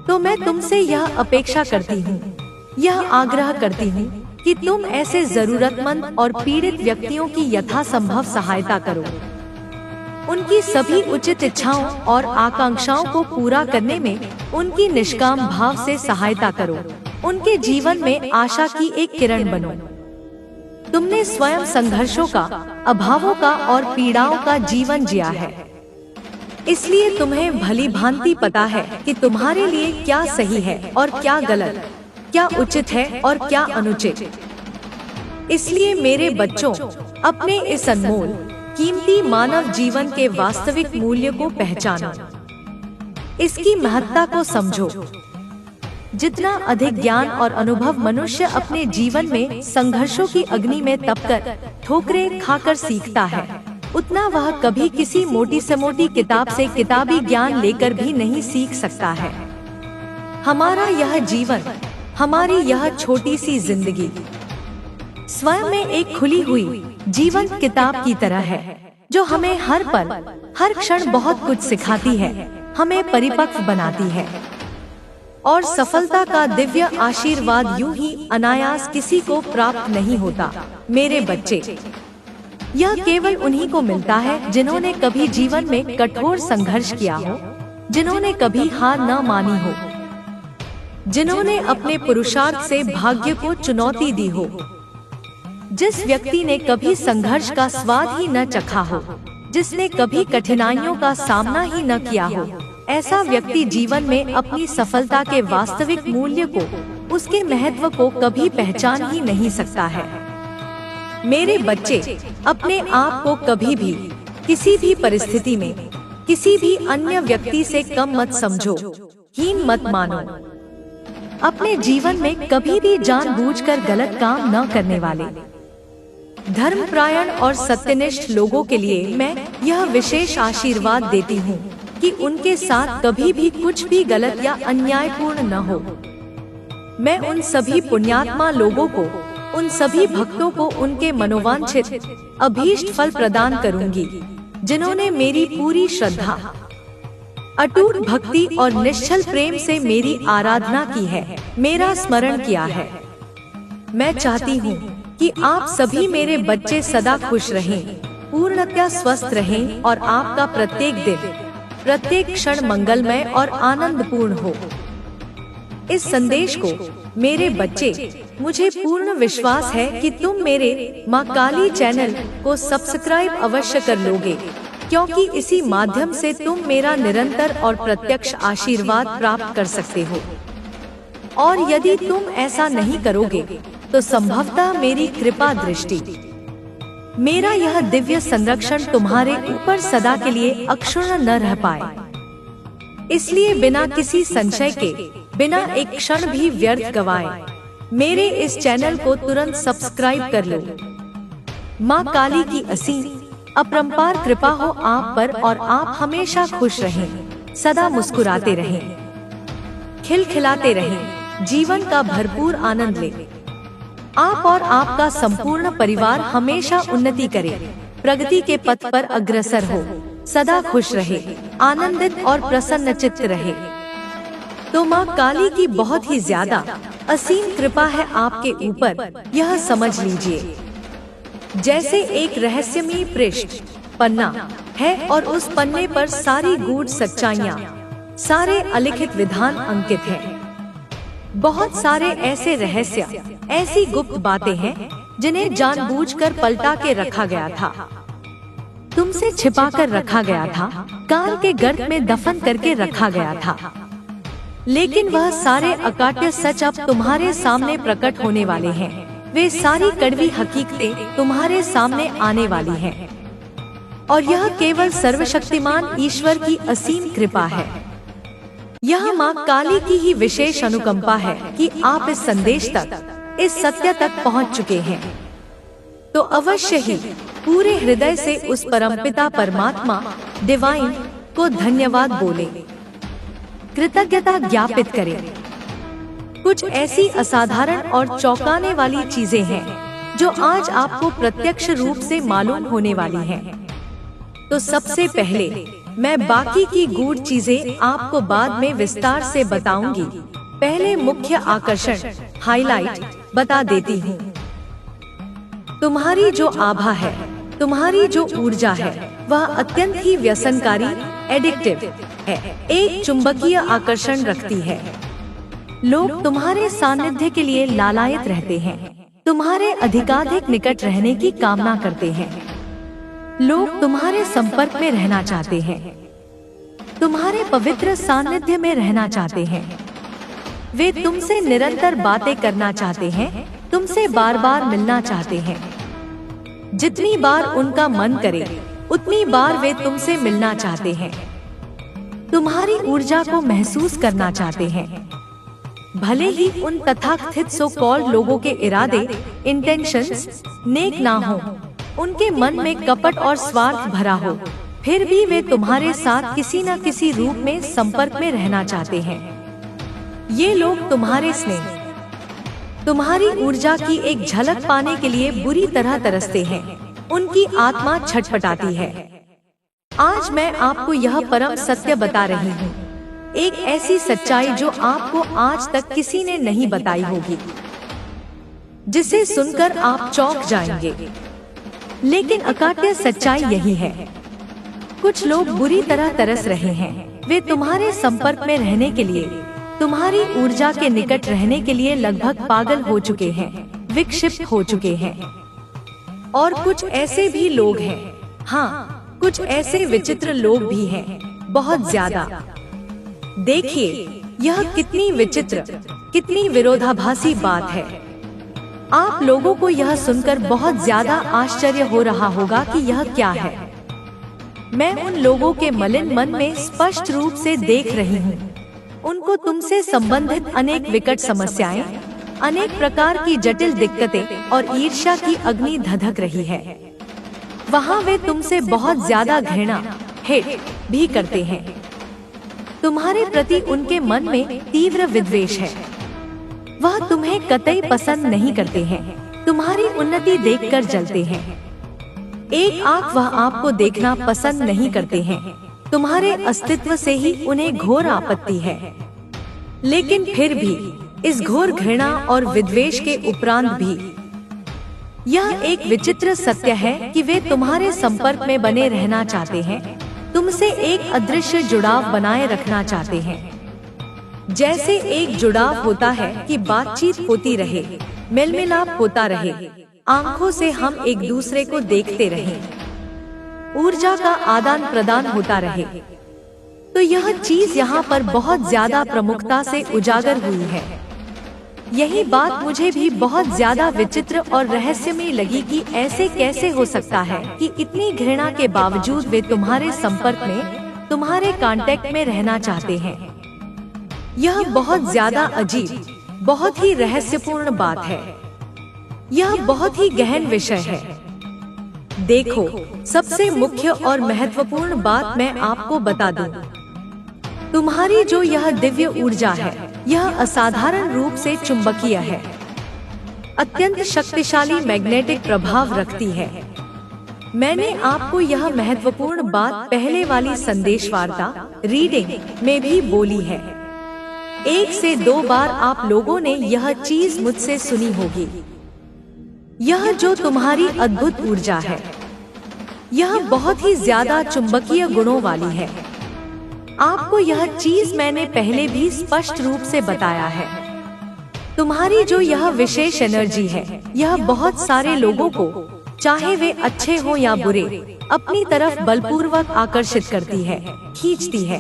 तो मैं तुमसे यह अपेक्षा करती हूँ, यह आग्रह करती हूँ कि तुम ऐसे जरूरतमंद और पीड़ित व्यक्तियों की यथासंभव सहायता करो, उनकी सभी उचित इच्छाओं और आकांक्षाओं को पूरा करने में उनकी निष्काम भाव से सहायता करो, उनके जीवन में आशा की एक किरण बनो। तुमने स्वयं संघर्षों का, अभावों का और पीड़ाओं का जीवन जिया है, इसलिए तुम्हें भली भांति पता है कि तुम्हारे लिए क्या सही है और क्या गलत, क्या उचित है और क्या अनुचित। इसलिए मेरे बच्चों, अपने इस अनमोल कीमती मानव जीवन के वास्तविक मूल्य को पहचानो, इसकी महत्ता को समझो। जितना अधिक ज्ञान और अनुभव मनुष्य अपने जीवन में संघर्षों की अग्नि में तपकर, ठोकरें खाकर सीखता है, उतना वह कभी किसी मोटी से मोटी किताब से किताबी ज्ञान लेकर भी नहीं सीख सकता है। हमारा यह जीवन, हमारी यह छोटी सी जिंदगी स्वयं में एक खुली हुई जीवंत किताब की तरह है, जो हमें हर पल, हर क्षण बहुत कुछ सिखाती है, हमें परिपक्व बनाती है। और सफलता का दिव्य आशीर्वाद यूं ही अनायास किसी को प्राप्त नहीं होता मेरे बच्चे। यह केवल उन्हीं को मिलता है जिन्होंने कभी जीवन में कठोर संघर्ष किया हो, जिन्होंने कभी हार न मानी हो, जिन्होंने अपने पुरुषार्थ से भाग्य को चुनौती दी हो। जिस व्यक्ति ने कभी संघर्ष का स्वाद ही न चखा हो, जिसने कभी कठिनाइयों का सामना ही न किया हो, ऐसा व्यक्ति जीवन में अपनी सफलता के वास्तविक मूल्य को, उसके महत्व को कभी पहचान ही नहीं सकता है। मेरे बच्चे, अपने आप को कभी भी, किसी भी परिस्थिति में, किसी भी अन्य व्यक्ति से कम मत समझो, हीन मत मानो। अपने जीवन में कभी भी जानबूझकर गलत काम न करने वाले, धर्मपरायण और सत्यनिष्ठ लोगों के लिए मैं यह विशेष आशीर्वाद देती हूँ कि उनके साथ कभी भी कुछ भी गलत या अन्यायपूर्ण न हो। मैं उन सभी पुण्यात्मा लोगों को, उन सभी भक्तों को उनके मनोवांछित अभीष्ट फल प्रदान करूंगी, जिन्होंने मेरी पूरी श्रद्धा, अटूट भक्ति और निश्चल प्रेम से मेरी आराधना की है, मेरा स्मरण किया है। मैं चाहती हूँ कि आप सभी मेरे बच्चे सदा खुश रहें, पूर्णतया स्वस्थ रहें और आपका प्रत्येक दिन, प्रत्येक क्षण मंगलमय और आनंदपूर्ण हो। इस संदेश को, मेरे बच्चे, मुझे पूर्ण विश्वास है कि तुम मेरे माँ काली चैनल को सब्सक्राइब अवश्य कर लोगे, क्योंकि इसी माध्यम से तुम मेरा निरंतर और प्रत्यक्ष आशीर्वाद प्राप्त कर सकते हो। और यदि तुम ऐसा नहीं करोगे तो संभवतः मेरी कृपा दृष्टि, मेरा यह दिव्य संरक्षण तुम्हारे ऊपर सदा के लिए अक्षुण्ण न रह पाए। इसलिए बिना किसी संशय के, बिना एक क्षण भी व्यर्थ गवाए, मेरे इस चैनल को तुरंत सब्सक्राइब कर लो। माँ काली की असीम अपरंपार कृपा हो आप पर और आप हमेशा खुश रहें, सदा मुस्कुराते रहें, खिलखिलाते रहें, जीवन का भरपूर आनंद लें। आप और आपका संपूर्ण परिवार हमेशा उन्नति करे, प्रगति के पथ पर अग्रसर हो, सदा खुश रहे, आनंदित और प्रसन्नचित्त रहे। तो माँ काली की बहुत ही ज्यादा असीम कृपा है आपके ऊपर, यह समझ लीजिए। जैसे एक रहस्यमयी पृष्ठ पन्ना है और उस पन्ने पर सारी गूढ़ सच्चाइयाँ, सारे अलिखित विधान अंकित हैं। बहुत सारे ऐसे रहस्य, ऐसी गुप्त बातें हैं जिन्हें जानबूझकर पलटा के रखा गया था, तुमसे छिपाकर रखा गया था, काल के गर्त में दफन करके रखा गया था। लेकिन वह सारे अकाट्य सच अब तुम्हारे सामने प्रकट होने वाले हैं। वे सारी कड़वी हकीकतें तुम्हारे सामने आने वाली हैं। और यह केवल सर्वशक्तिमान ईश्वर की असीम कृपा है। यह माँ काली की ही विशेष अनुकंपा है कि आप इस संदेश तक, इस सत्य तक पहुँच चुके हैं। तो अवश्य ही पूरे हृदय से उस परमपिता परमात्मा डिवाइन को धन्यवाद बोले, कृतज्ञता ज्ञापित करें। कुछ ऐसी असाधारण और चौंकाने वाली चीजें हैं जो आज आपको प्रत्यक्ष रूप से मालूम होने वाली हैं। तो सबसे पहले मैं बाकी की गूढ़ चीजें आपको बाद में विस्तार से बताऊंगी। पहले मुख्य आकर्षण, हाईलाइट बता देती हूँ। तुम्हारी जो आभा है, तुम्हारी जो ऊर्जा है, वह अत्यंत ही व्यसनकारी, एडिक्टिव है, एक चुंबकीय आकर्षण रखती है। लोग तुम्हारे सानिध्य के लिए लालायित रहते हैं, तुम्हारे अधिकाधिक निकट रहने की कामना करते हैं। लोग तुम्हारे संपर्क में रहना चाहते हैं, तुम्हारे पवित्र सानिध्य में रहना चाहते हैं। वे तुमसे निरंतर बातें करना चाहते हैं, तुमसे बार बार मिलना चाहते हैं। जितनी बार उनका मन करे, उतनी बार वे तुमसे मिलना चाहते हैं, तुम्हारी ऊर्जा को महसूस करना चाहते हैं। भले ही उन तथाकथित सो कॉल्ड लोगों के इरादे, इंटेंशंस नेक ना हो, उनके मन में कपट और स्वार्थ भरा हो, फिर भी वे तुम्हारे साथ किसी न किसी रूप में संपर्क में रहना चाहते हैं। ये लोग तुम्हारे स्नेह, तुम्हारी ऊर्जा की एक झलक पाने के लिए बुरी तरह तरसते हैं। उनकी आत्मा छटपटाती है। आज मैं आपको यह परम सत्य बता रही हूँ, एक ऐसी सच्चाई जो आपको आज तक किसी ने नहीं बताई होगी, जिसे सुनकर आप चौंक जाएंगे। लेकिन अकाट्य सच्चाई यही है। कुछ लोग बुरी तरह तरस रहे हैं। वे तुम्हारे संपर्क में रहने के लिए, तुम्हारी ऊर्जा के निकट रहने के लिए लगभग पागल हो चुके हैं, विक्षिप्त हो चुके हैं। और कुछ ऐसे भी लोग हैं, हाँ, कुछ ऐसे विचित्र लोग भी हैं, बहुत ज्यादा। देखिए, यह कितनी विचित्र, कितनी विरोधाभासी बात है। आप लोगों को यह सुनकर बहुत ज्यादा आश्चर्य हो रहा होगा कि यह क्या है। मैं उन लोगों के मलिन मन में स्पष्ट रूप से देख रही हूँ। उनको तुमसे संबंधित अनेक विकट समस्याएं, अनेक प्रकार की जटिल दिक्कतें और ईर्ष्या की अग्नि धधक रही है। वहाँ वे तुमसे बहुत ज्यादा घृणा, हेट भी करते हैं। तुम्हारे प्रति उनके मन में तीव्र विद्वेष है। वह तुम्हें कतई पसंद नहीं करते हैं, तुम्हारी उन्नति देखकर जलते हैं। एक आंख वह आपको देखना पसंद नहीं करते हैं, तुम्हारे अस्तित्व से ही उन्हें घोर आपत्ति है। लेकिन फिर भी इस घोर घृणा और विद्वेष के उपरांत भी यह एक विचित्र सत्य है कि वे तुम्हारे संपर्क में बने रहना चाहते हैं, तुमसे एक अदृश्य जुड़ाव बनाए रखना चाहते हैं। जैसे एक जुड़ाव होता है कि बातचीत होती रहे, मेलमिलाप होता रहे, आंखों से हम एक दूसरे को देखते रहें, ऊर्जा का आदान प्रदान होता रहे। तो यह चीज यहाँ पर बहुत ज्यादा प्रमुखता से उजागर हुई है। यही बात मुझे भी बहुत ज्यादा विचित्र और रहस्यमय लगी कि ऐसे कैसे हो सकता है कि इतनी घृणा के बावजूद वे तुम्हारे संपर्क में, तुम्हारे कांटेक्ट में रहना चाहते हैं। यह बहुत ज्यादा अजीब, बहुत ही रहस्यपूर्ण बात है। यह बहुत ही गहन विषय है। देखो, सबसे मुख्य और महत्वपूर्ण बात मैं आपको बता दूं। तुम्हारी जो यह दिव्य ऊर्जा है, यह असाधारण रूप से चुंबकीय है, अत्यंत शक्तिशाली मैग्नेटिक प्रभाव रखती है। मैंने आपको यह महत्वपूर्ण बात पहले वाली संदेश वार्ता रीडिंग में भी बोली है। 1 से 2 बार आप लोगों ने यह चीज मुझसे सुनी होगी। यह जो तुम्हारी अद्भुत ऊर्जा है, यह बहुत ही ज्यादा चुंबकीय गुणों वाली है। आपको यह चीज मैंने पहले भी स्पष्ट रूप से बताया है। तुम्हारी जो यह विशेष एनर्जी है, यह बहुत सारे लोगों को, चाहे वे अच्छे हो या बुरे, अपनी तरफ बलपूर्वक आकर्षित करती है, खींचती है।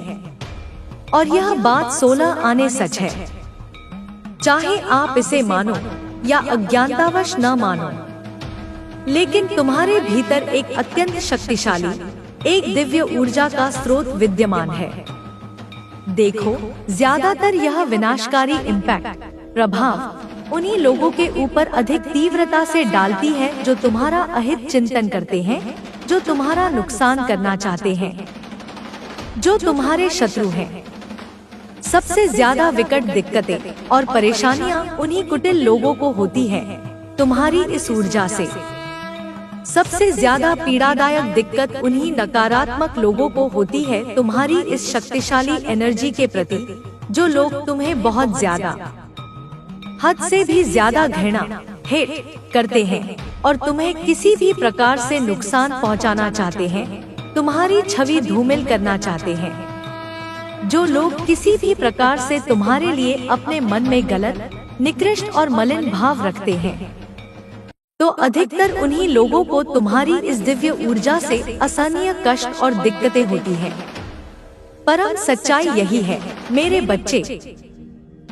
और यह बात 16 आने सच है, चाहे आप इसे मानो या अज्ञानतावश न मानो। लेकिन तुम्हारे भीतर एक अत्यंत शक्तिशाली, एक दिव्य ऊर्जा का स्रोत विद्यमान है। देखो, ज्यादातर यह विनाशकारी इम्पैक्ट, प्रभाव उन्हीं लोगों के ऊपर अधिक तीव्रता से डालती है जो तुम्हारा अहित चिंतन करते हैं, जो तुम्हारा नुकसान करना चाहते हैं, जो तुम्हारे शत्रु हैं। सबसे ज्यादा विकट दिक्कतें और परेशानियां उन्हीं कुटिल लोगों को होती हैं, तुम्हारी इस ऊर्जा से। सबसे ज्यादा पीड़ादायक दिक्कत उन्हीं नकारात्मक लोगों को होती है तुम्हारी इस शक्तिशाली एनर्जी के प्रति, जो लोग तुम्हें बहुत ज्यादा, हद से भी ज्यादा घृणा, हेट करते हैं और तुम्हें किसी भी प्रकार से नुकसान पहुंचाना चाहते हैं, तुम्हारी छवि धूमिल करना चाहते हैं। जो लोग किसी भी प्रकार से तुम्हारे लिए अपने मन में गलत, निकृष्ट और मलिन भाव रखते हैं, तो अधिकतर उन्हीं लोगों को तुम्हारी इस दिव्य ऊर्जा से असहनीय कष्ट और दिक्कतें होती हैं। परम सच्चाई यही है मेरे बच्चे।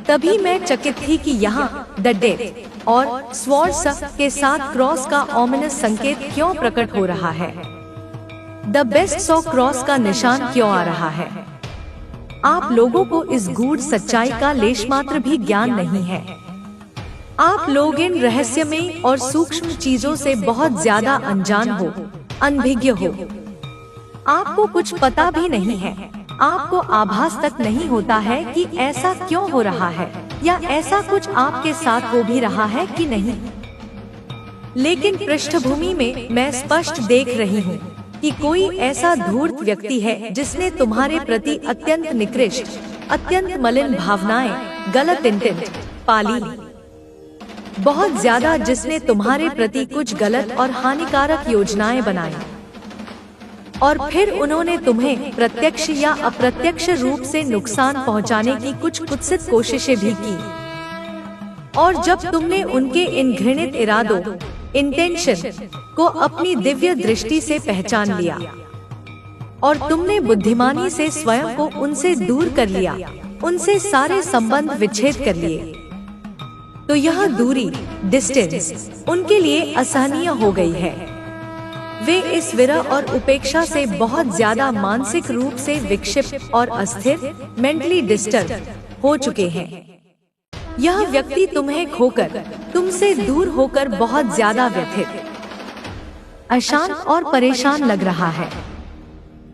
तभी मैं चकित थी कि यहाँ द डेथ और स्वॉर्ड के साथ क्रॉस का ऑमिनस संकेत क्यों प्रकट हो रहा है। द बेस्ट सॉ क्रॉस का निशान क्यों आ रहा है। आप लोगों को इस गूढ़ सच्चाई का लेशमात्र भी ज्ञान नहीं है। आप लोग इन रहस्यमय और सूक्ष्म चीजों से बहुत ज्यादा अनजान हो, अनभिज्ञ हो। आपको कुछ पता भी नहीं है, आपको आभास तक नहीं होता है कि ऐसा क्यों हो रहा है या ऐसा कुछ आपके साथ हो भी रहा है कि नहीं। लेकिन पृष्ठभूमि में मैं स्पष्ट देख रही हूँ कि कोई ऐसा धूर्त व्यक्ति है जिसने तुम्हारे प्रति अत्यंत निकृष्ट, अत्यंत मलिन भावनाएं, गलत इंटेंट पाली, बहुत ज्यादा, जिसने तुम्हारे प्रति कुछ गलत और हानिकारक योजनाएं बनाई और फिर उन्होंने तुम्हें प्रत्यक्ष या अप्रत्यक्ष रूप से नुकसान पहुंचाने की कुछ कुत्सित कोशिशें भी की। और जब तुमने उनके इन घृणित इरादों, इंटेंशन को अपनी दिव्य दृष्टि से पहचान लिया और तुमने बुद्धिमानी से स्वयं को उनसे दूर कर लिया, उनसे सारे संबंध विच्छेद कर लिए, तो यह दूरी, डिस्टेंस उनके लिए असहनीय हो गई है। वे इस विरह और उपेक्षा से बहुत ज्यादा मानसिक रूप से विक्षिप्त और अस्थिर, मेंटली डिस्टर्ब हो चुके हैं। यह व्यक्ति तुम्हें खोकर, तुमसे दूर होकर बहुत ज्यादा व्यथित, अशांत और परेशान लग रहा है।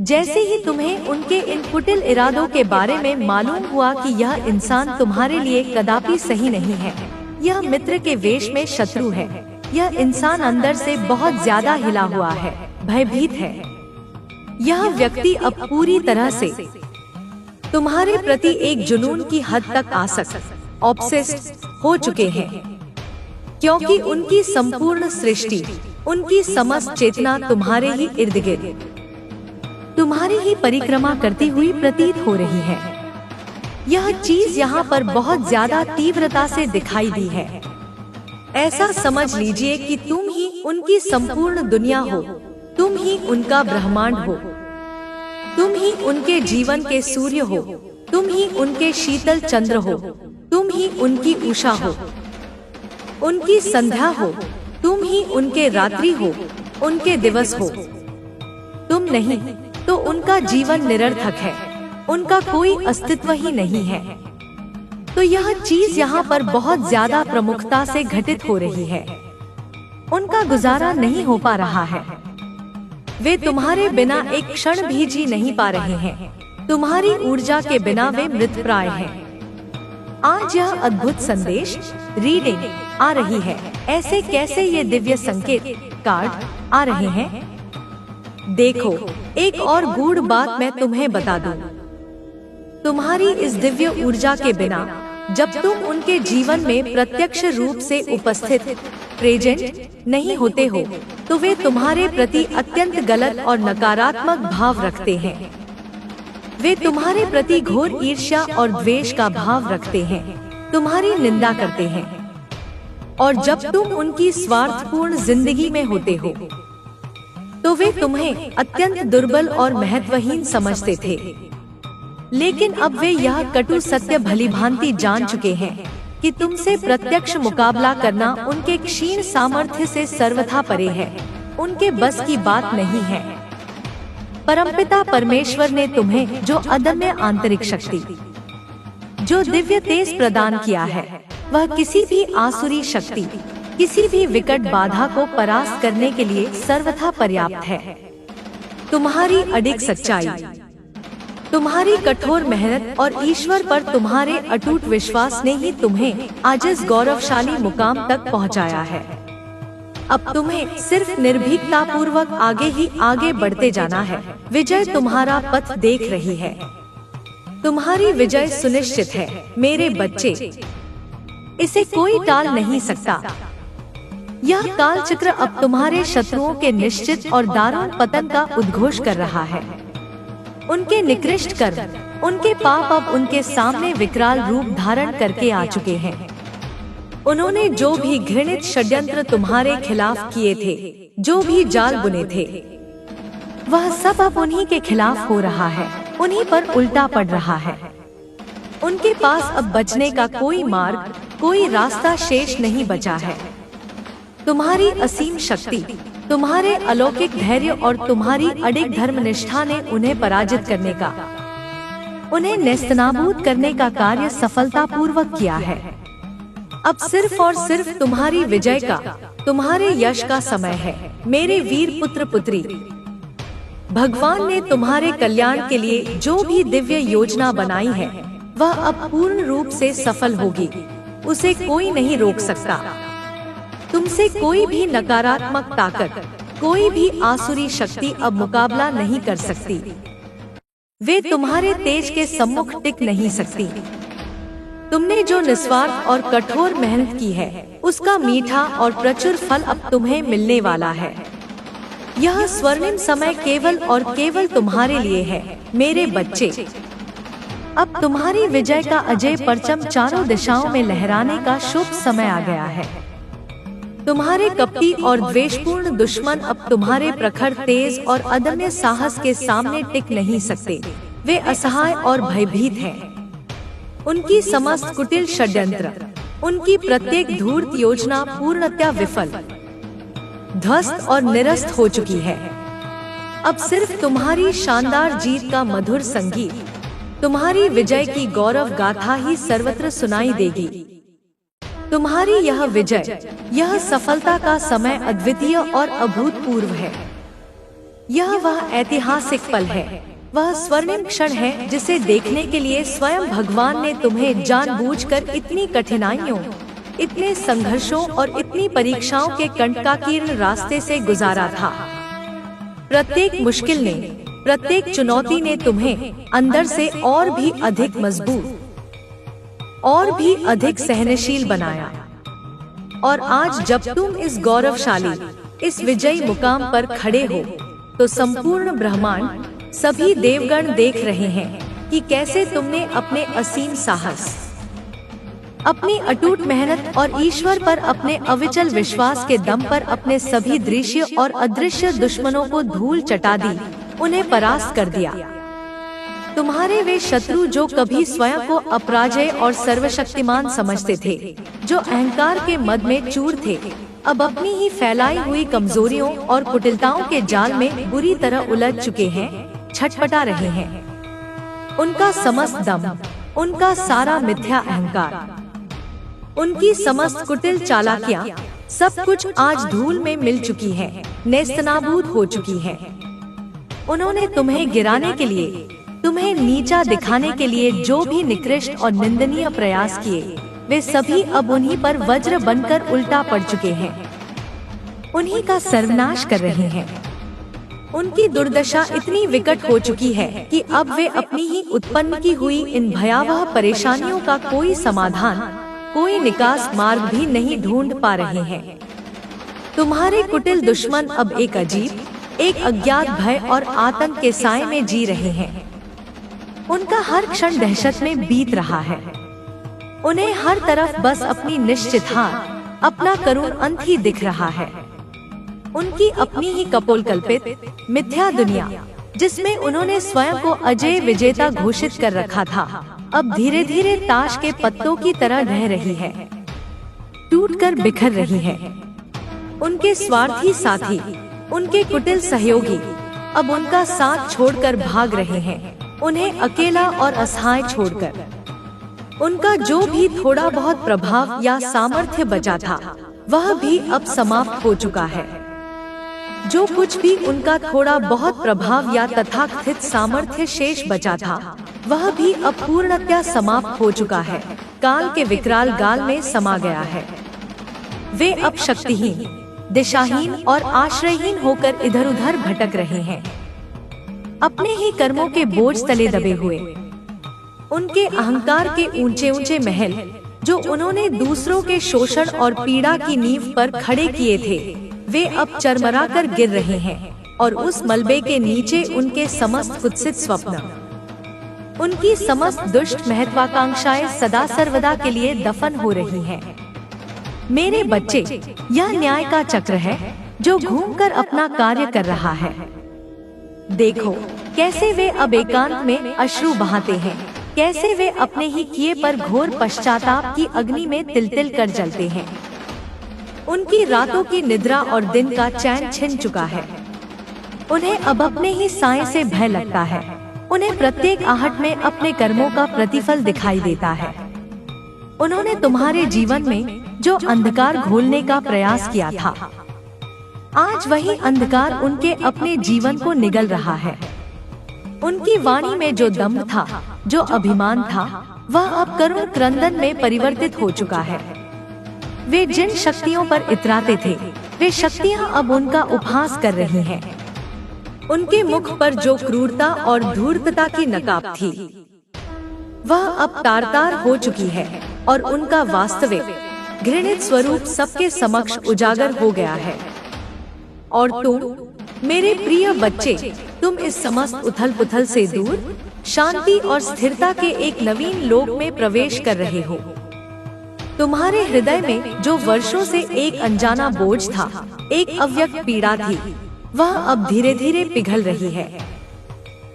जैसे ही तुम्हें उनके इन कुटिल इरादों के बारे में मालूम हुआ कि यह इंसान तुम्हारे लिए कदापि सही नहीं है, यह मित्र के वेश में शत्रु है, यह इंसान अंदर से बहुत ज्यादा हिला हुआ है, भयभीत है। यह व्यक्ति अब पूरी तरह से तुम्हारे प्रति एक जुनून की हद तक आसक्त, ऑब्सेस्ड हो चुके हैं। क्योंकि उनकी संपूर्ण सृष्टि, उनकी समस्त चेतना तुम्हारे ही इर्द गिर्द, तुम्हारी ही परिक्रमा करती हुई प्रतीत हो रही है। यह चीज यहाँ पर बहुत ज्यादा तीव्रता से दिखाई दी है। ऐसा समझ लीजिए कि तुम ही उनकी संपूर्ण दुनिया हो, तुम ही उनका ब्रह्मांड हो, तुम ही उनके जीवन के सूर्य हो, तुम ही उनके शीतल चंद्र हो, तुम ही उनकी उषा हो, उनकी संध्या हो, तुम ही उनके रात्रि हो, उनके दिवस हो। तुम नहीं तो उनका जीवन निरर्थक है, उनका कोई अस्तित्व ही नहीं है। तो यह चीज यहाँ पर बहुत ज्यादा प्रमुखता से घटित हो रही है। उनका गुजारा नहीं हो पा रहा है। वे तुम्हारे बिना एक क्षण भी जी नहीं पा रहे हैं। तुम्हारी ऊर्जा के बिना वे मृतप्राय हैं। आज यह अद्भुत संदेश रीडिंग आ रही है। ऐसे कैसे ये दिव्य संकेत कार्ड आ रहे हैं? देखो, एक और गूढ़ बात मैं तुम्हें बता दूं। तुम्हारी इस दिव्य ऊर्जा के बिना जब तुम उनके जीवन में प्रत्यक्ष रूप से उपस्थित प्रेजेंट नहीं होते हो, तो वे तुम्हारे प्रति अत्यंत गलत और नकारात्मक भाव रखते हैं। वे तुम्हारे प्रति घोर ईर्ष्या और द्वेष का भाव रखते हैं, तुम्हारी निंदा करते हैं। और जब तुम उनकी स्वार्थपूर्ण जिंदगी में होते हो, तो वे तुम्हें अत्यंत दुर्बल और महत्वहीन समझते थे। लेकिन अब वे यह कटु सत्य भलीभांति जान चुके हैं कि तुमसे प्रत्यक्ष मुकाबला करना उनके क्षीण सामर्थ्य से सर्वथा परे है, उनके बस की बात नहीं है। परमपिता परमेश्वर ने तुम्हें जो अदम्य आंतरिक शक्ति, जो दिव्य तेज प्रदान किया है, वह किसी भी आसुरी शक्ति, किसी भी विकट बाधा को परास्त करने के लिए सर्वथा पर्याप्त है। तुम्हारी अडिग सच्चाई, तुम्हारी कठोर मेहनत और ईश्वर पर तुम्हारे अटूट विश्वास ने ही तुम्हें आज इस गौरवशाली मुकाम तक पहुंचाया है। अब तुम्हें सिर्फ निर्भीकता पूर्वक आगे ही आगे बढ़ते जाना है। विजय तुम्हारा पथ देख रही है। तुम्हारी विजय सुनिश्चित है मेरे बच्चे, इसे कोई टाल नहीं सकता। यह काल चक्र अब तुम्हारे शत्रुओं के निश्चित और दारुण पतन का उद्घोष कर रहा है। उनके निकृष्ट कर्म, उनके पाप अब उनके सामने विकराल रूप धारण करके आ चुके हैं। उन्होंने जो भी घृणित षड्यंत्र तुम्हारे खिलाफ किए थे, जो भी जाल बुने थे, वह सब अब उन्हीं के खिलाफ हो रहा है, उन्हीं पर उल्टा पड़ रहा है। उनके पास अब बचने का कोई मार्ग, कोई रास्ता शेष नहीं बचा है। तुम्हारी असीम शक्ति, तुम्हारे अलौकिक धैर्य और तुम्हारी अडिग धर्मनिष्ठा ने उन्हें पराजित करने का, उन्हें नेस्तनाबूद करने का कार्य सफलतापूर्वक किया है। अब सिर्फ और सिर्फ तुम्हारी विजय का, तुम्हारे यश का समय है मेरे वीर पुत्र पुत्री। भगवान ने तुम्हारे कल्याण के लिए जो भी दिव्य योजना बनाई है, वह अब पूर्ण रूप से सफल होगी। उसे कोई नहीं रोक सकता। तुमसे कोई भी नकारात्मक ताकत, कोई भी आसुरी शक्ति अब मुकाबला नहीं कर सकती। वे तुम्हारे तेज के सम्मुख टिक नहीं सकती। तुमने जो निस्वार्थ और कठोर मेहनत की है, उसका मीठा और प्रचुर फल अब तुम्हें मिलने वाला है। यह स्वर्णिम समय केवल और केवल तुम्हारे लिए है मेरे बच्चे। अब तुम्हारी विजय का अजय परचम चारों दिशाओं में लहराने का शुभ समय आ गया है। तुम्हारे कपटी और द्वेषपूर्ण दुश्मन अब तुम्हारे प्रखर तेज और अदम्य साहस के सामने टिक नहीं सकते। वे असहाय और भयभीत हैं। उनकी समस्त कुटिल षड्यंत्र, उनकी प्रत्येक धूर्त योजना पूर्णतया विफल, ध्वस्त और निरस्त हो चुकी है। अब सिर्फ तुम्हारी शानदार जीत का मधुर संगीत, तुम्हारी विजय की गौरव गाथा ही सर्वत्र सुनाई देगी। तुम्हारी यह विजय, यह सफलता का समय अद्वितीय और अभूतपूर्व है। यह वह ऐतिहासिक पल है, वह स्वर्णिम क्षण है जिसे देखने के लिए स्वयं भगवान ने तुम्हें जानबूझकर इतनी कठिनाइयों, इतने संघर्षों और इतनी परीक्षाओं के कंटकाकीर्ण रास्ते से गुजारा था। प्रत्येक मुश्किल ने, प्रत्येक चुनौती ने तुम्हें अंदर से और भी अधिक मजबूत, और भी अधिक सहनशील बनाया। और आज जब तुम इस गौरवशाली, इस विजयी मुकाम पर खड़े हो, तो संपूर्ण ब्रह्मांड, सभी देवगण देख रहे हैं कि कैसे तुमने अपने असीम साहस, अपनी अटूट मेहनत और ईश्वर पर अपने अविचल विश्वास के दम पर अपने सभी दृश्य और अदृश्य दुश्मनों को धूल चटा दी, उन्हें परास्त कर दिया। तुम्हारे वे शत्रु जो कभी स्वयं को अपराजय और सर्वशक्तिमान समझते थे, जो अहंकार के मद में चूर थे, अब अपनी ही फैलाई हुई कमजोरियों और कुटिलताओं के जाल में बुरी तरह उलझ चुके हैं, छटपटा रहे हैं। उनका समस्त दम, उनका सारा मिथ्या अहंकार, उनकी समस्त कुटिल चालाकियां, सब कुछ आज धूल में मिल चुकी है, नेस्तनाबूद हो चुकी है। उन्होंने तुम्हें गिराने के लिए, तुम्हें नीचा दिखाने के लिए जो भी निकृष्ट और निंदनीय प्रयास किए, वे सभी अब उन्हीं पर वज्र बनकर उल्टा पड़ चुके हैं, उन्हीं का सर्वनाश कर रहे हैं। उनकी दुर्दशा इतनी विकट हो चुकी है कि अब वे अपनी ही उत्पन्न की हुई इन भयावह परेशानियों का कोई समाधान, कोई निकास मार्ग भी नहीं ढूंढ पा रहे हैं। तुम्हारे कुटिल दुश्मन अब एक अजीब, एक अज्ञात भय और आतंक के साए में जी रहे हैं। उनका हर क्षण दहशत में बीत रहा है। उन्हें हर तरफ बस अपनी निश्चित हार, अपना करुण अंत ही दिख रहा है। उनकी अपनी ही कपोलकल्पित मिथ्या दुनिया, जिसमें उन्होंने स्वयं को अजय विजेता घोषित कर रखा था, अब धीरे धीरे ताश के पत्तों की तरह ढह रही है, टूटकर बिखर रही है। उनके स्वार्थी साथी, उनके कुटिल सहयोगी अब उनका साथ छोड़कर भाग रहे हैं, उन्हें अकेला और असहाय छोड़कर। उनका जो भी थोड़ा बहुत प्रभाव या सामर्थ्य बचा था, वह भी अब समाप्त हो चुका है। जो कुछ भी उनका थोड़ा बहुत प्रभाव या तथाकथित सामर्थ्य शेष बचा था, वह भी अब पूर्णतया समाप्त हो चुका है, काल के विकराल गाल में समा गया है। वे अब शक्तिहीन, दिशाहीन और आश्रयहीन होकर इधर उधर भटक रहे हैं, अपने ही कर्मों के बोझ तले दबे हुए। उनके अहंकार के ऊंचे ऊंचे महल, जो उन्होंने दूसरों के शोषण और पीड़ा की नींव पर खड़े किए थे, वे अब चरमरा कर गिर रहे हैं और उस मलबे के नीचे उनके समस्त कुत्सित स्वप्न, उनकी समस्त दुष्ट महत्वाकांक्षाएं सदा सर्वदा के लिए दफन हो रही हैं। मेरे बच्चे, यह न्याय का चक्र है जो घूमकर अपना कार्य कर रहा है। देखो कैसे वे अब एकांत में अश्रु बहाते हैं, कैसे वे अपने ही किए पर घोर पश्चाताप की अग्नि में तिल तिल कर जलते हैं। उनकी रातों की निद्रा और दिन का चैन छिन चुका है। उन्हें अब अपने ही साए से भय लगता है। उन्हें प्रत्येक आहट में अपने कर्मों का प्रतिफल दिखाई देता है। उन्होंने तुम्हारे जीवन में जो अंधकार घोलने का प्रयास किया था, आज वही अंधकार उनके अपने जीवन को निगल रहा है। उनकी वाणी में जो दम्भ था, जो अभिमान था, वह अब करुण क्रंदन में परिवर्तित हो चुका है। वे जिन शक्तियों पर इतराते थे, वे शक्तियां अब उनका उपहास कर रही हैं। उनके मुख पर जो क्रूरता और धूर्तता की नकाब थी, वह अब तार तार हो चुकी है और उनका वास्तविक घृणित स्वरूप सबके समक्ष उजागर हो गया है। और तुम, मेरे प्रिय बच्चे, तुम इस समस्त उथल पुथल से दूर शांति और स्थिरता के एक नवीन लोक में प्रवेश कर रहे हो। तुम्हारे हृदय में जो वर्षों से एक अनजाना बोझ था, एक अव्यक्त पीड़ा थी, वह अब धीरे धीरे पिघल रही है।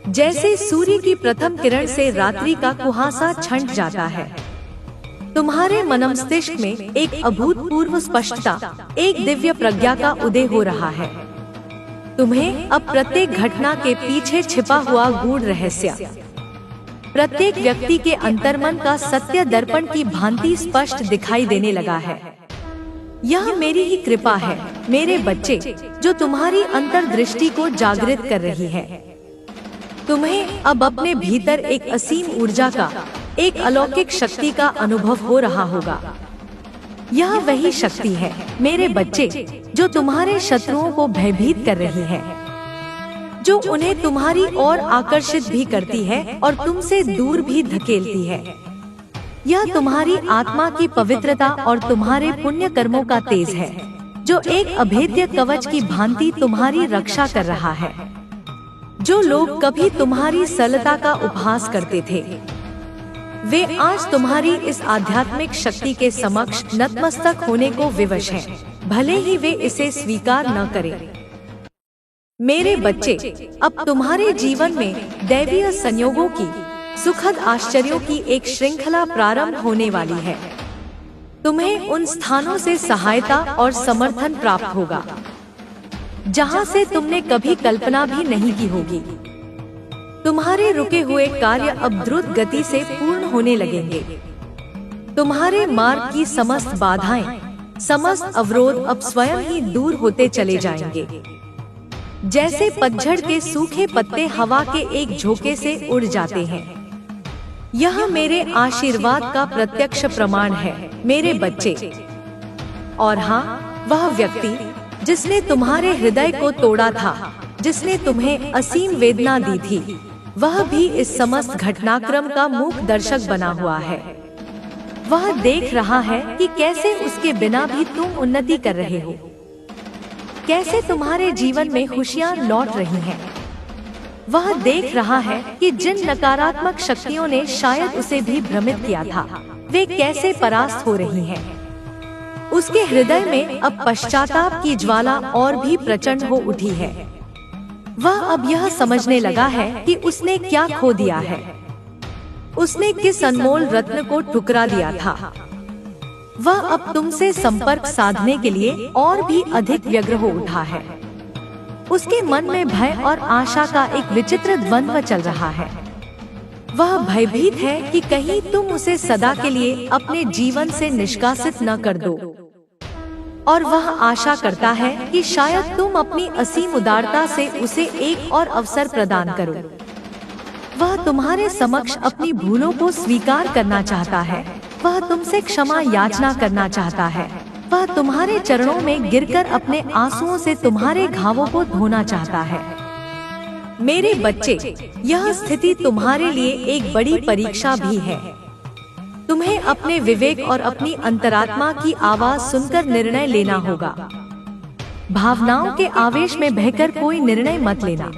जैसे सूर्य की प्रथम किरण से रात्रि का कुहासा छंट जाता है, तुम्हारे मनमस्तिष्क में एक अभूतपूर्व स्पष्टता, एक दिव्य प्रज्ञा का उदय हो रहा है। तुम्हें अब प्रत्येक घटना के पीछे छिपा हुआ गूढ़ रहस्य, प्रत्येक व्यक्ति के अंतर्मन का सत्य दर्पण की भांति स्पष्ट दिखाई देने लगा है। यह मेरी ही कृपा है, मेरे बच्चे, जो तुम्हारी अंतर्दृष्टि को जागृत कर रही है। तुम्हें अब अपने भीतर एक असीम ऊर्जा का, एक अलौकिक शक्ति का अनुभव हो रहा होगा। यह वही शक्ति है, मेरे बच्चे, जो तुम्हारे शत्रुओं को भयभीत कर रही है, जो उन्हें तुम्हारी ओर आकर्षित भी करती है और तुमसे दूर भी धकेलती है। यह तुम्हारी आत्मा की पवित्रता और तुम्हारे पुण्य कर्मों का तेज है, जो एक अभेद्य कवच की भांति तुम्हारी रक्षा कर रहा है। जो लोग कभी तुम्हारी सरलता का उपहास करते थे, वे आज तुम्हारी इस आध्यात्मिक शक्ति के समक्ष नतमस्तक होने को विवश हैं, भले ही वे इसे स्वीकार न करें। मेरे बच्चे, अब तुम्हारे जीवन में दैवीय संयोगों की, सुखद आश्चर्यों की एक श्रृंखला प्रारंभ होने वाली है। तुम्हें उन स्थानों से सहायता और समर्थन प्राप्त होगा जहां से तुमने कभी कल्पना भी नहीं की होगी। तुम्हारे रुके हुए कार्य अब द्रुत गति से पूर्ण होने लगेंगे। तुम्हारे मार्ग की समस्त बाधाएं, समस्त अवरोध अब स्वयं ही दूर होते चले जाएंगे। जैसे पतझड़ के सूखे पत्ते हवा के एक झोंके से उड़ जाते हैं। यह मेरे आशीर्वाद का प्रत्यक्ष प्रमाण है मेरे बच्चे। और हाँ, वह व्यक्ति जिसने तुम्हारे हृदय को तोड़ा था, जिसने तुम्हें असीम वेदना दी थी, वह भी इस समस्त घटनाक्रम का मूक दर्शक बना हुआ है। वह देख रहा है कि कैसे उसके बिना भी तुम उन्नति कर रहे हो, कैसे तुम्हारे जीवन में खुशियाँ लौट रही हैं। वह देख रहा है कि जिन नकारात्मक शक्तियों ने शायद उसे भी भ्रमित किया था, वे कैसे परास्त हो रही हैं। उसके हृदय में अब पश्चाताप की ज्वाला और भी प्रचंड हो उठी है। वह अब यह समझने लगा है कि उसने क्या खो दिया है। उसने किस अनमोल रत्न को ठुकरा दिया था। वह अब तुमसे संपर्क साधने के लिए और भी अधिक व्यग्र हो उठा है। उसके मन में भय और आशा का एक विचित्र द्वंद्व चल रहा है। वह भयभीत है कि कहीं तुम उसे सदा के लिए अपने जीवन से निष्कासित न कर दो, और वह आशा करता है कि शायद तुम अपनी असीम उदारता से उसे एक और अवसर प्रदान करो। वह तुम्हारे समक्ष अपनी भूलों को स्वीकार करना चाहता है। वह तुमसे क्षमा याचना करना चाहता है। वह तुम्हारे चरणों में गिरकर अपने आंसुओं से तुम्हारे घावों को धोना चाहता है। मेरे बच्चे, यह स्थिति तुम्हारे लिए एक बड़ी परीक्षा भी है। तुम्हें अपने विवेक और अपनी अंतरात्मा की आवाज सुनकर निर्णय लेना होगा। भावनाओं के आवेश में बहकर कोई निर्णय मत लेना।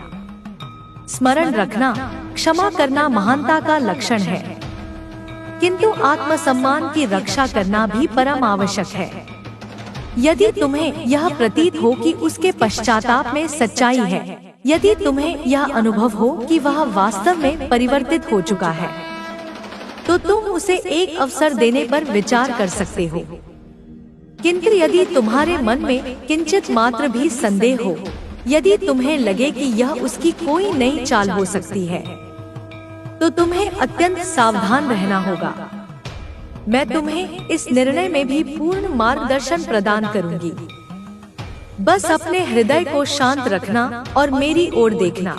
स्मरण रखना, क्षमा करना महानता का लक्षण है, किंतु आत्मसम्मान की रक्षा करना भी परम आवश्यक है। यदि तुम्हें यह प्रतीत हो कि उसके पश्चाताप में सच्चाई है, यदि तुम्हें यह अनुभव हो कि वह वास्तव में परिवर्तित हो चुका है, तो तुम उसे एक अवसर देने पर विचार कर सकते हो। किंतु यदि तुम्हारे मन में किंचित मात्र भी संदेह हो, यदि तुम्हें लगे कि यह उसकी कोई नई चाल हो सकती है, तो तुम्हें अत्यंत सावधान रहना होगा। मैं तुम्हें इस निर्णय में भी पूर्ण मार्गदर्शन प्रदान करूंगी। बस अपने हृदय को शांत रखना और मेरी ओर देखना।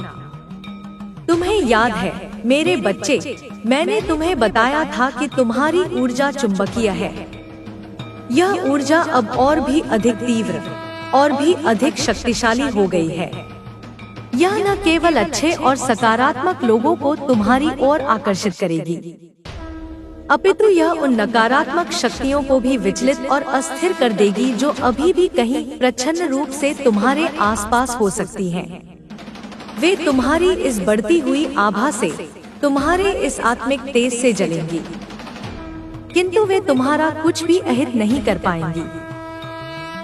तुम्हें याद है मेरे बच्चे, मैंने तुम्हें बताया था कि तुम्हारी ऊर्जा चुंबकीय है। यह ऊर्जा अब और भी अधिक तीव्र और भी अधिक शक्तिशाली हो गई है। यह न केवल अच्छे और सकारात्मक लोगों को तुम्हारी ओर आकर्षित करेगी, अपितु यह उन नकारात्मक शक्तियों को भी विचलित और अस्थिर कर देगी जो अभी भी कहीं प्रच्छन्न रूप से तुम्हारे आसपास हो सकती हैं। वे तुम्हारी इस बढ़ती हुई आभा से, तुम्हारे इस आत्मिक तेज से जलेंगी, किंतु वे तुम्हारा कुछ भी अहित नहीं कर पाएंगी,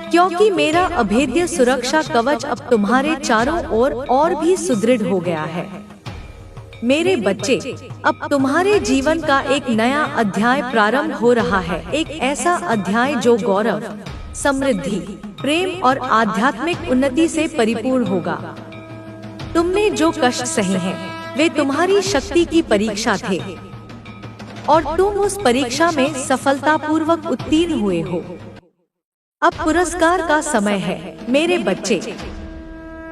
क्योंकि मेरा अभेद्य सुरक्षा कवच अब तुम्हारे चारों ओर और भी सुदृढ़ हो गया है। मेरे बच्चे, अब तुम्हारे जीवन का एक नया अध्याय प्रारंभ हो रहा है। एक ऐसा अध्याय जो गौरव, समृद्धि, प्रेम और आध्यात्मिक उन्नति से परिपूर्ण होगा। तुमने जो कष्ट सहे हैं, वे तुम्हारी शक्ति की परीक्षा थे, और तुम उस परीक्षा में सफलतापूर्वक उत्तीर्ण हुए हो। अब पुरस्कार का समय है मेरे बच्चे।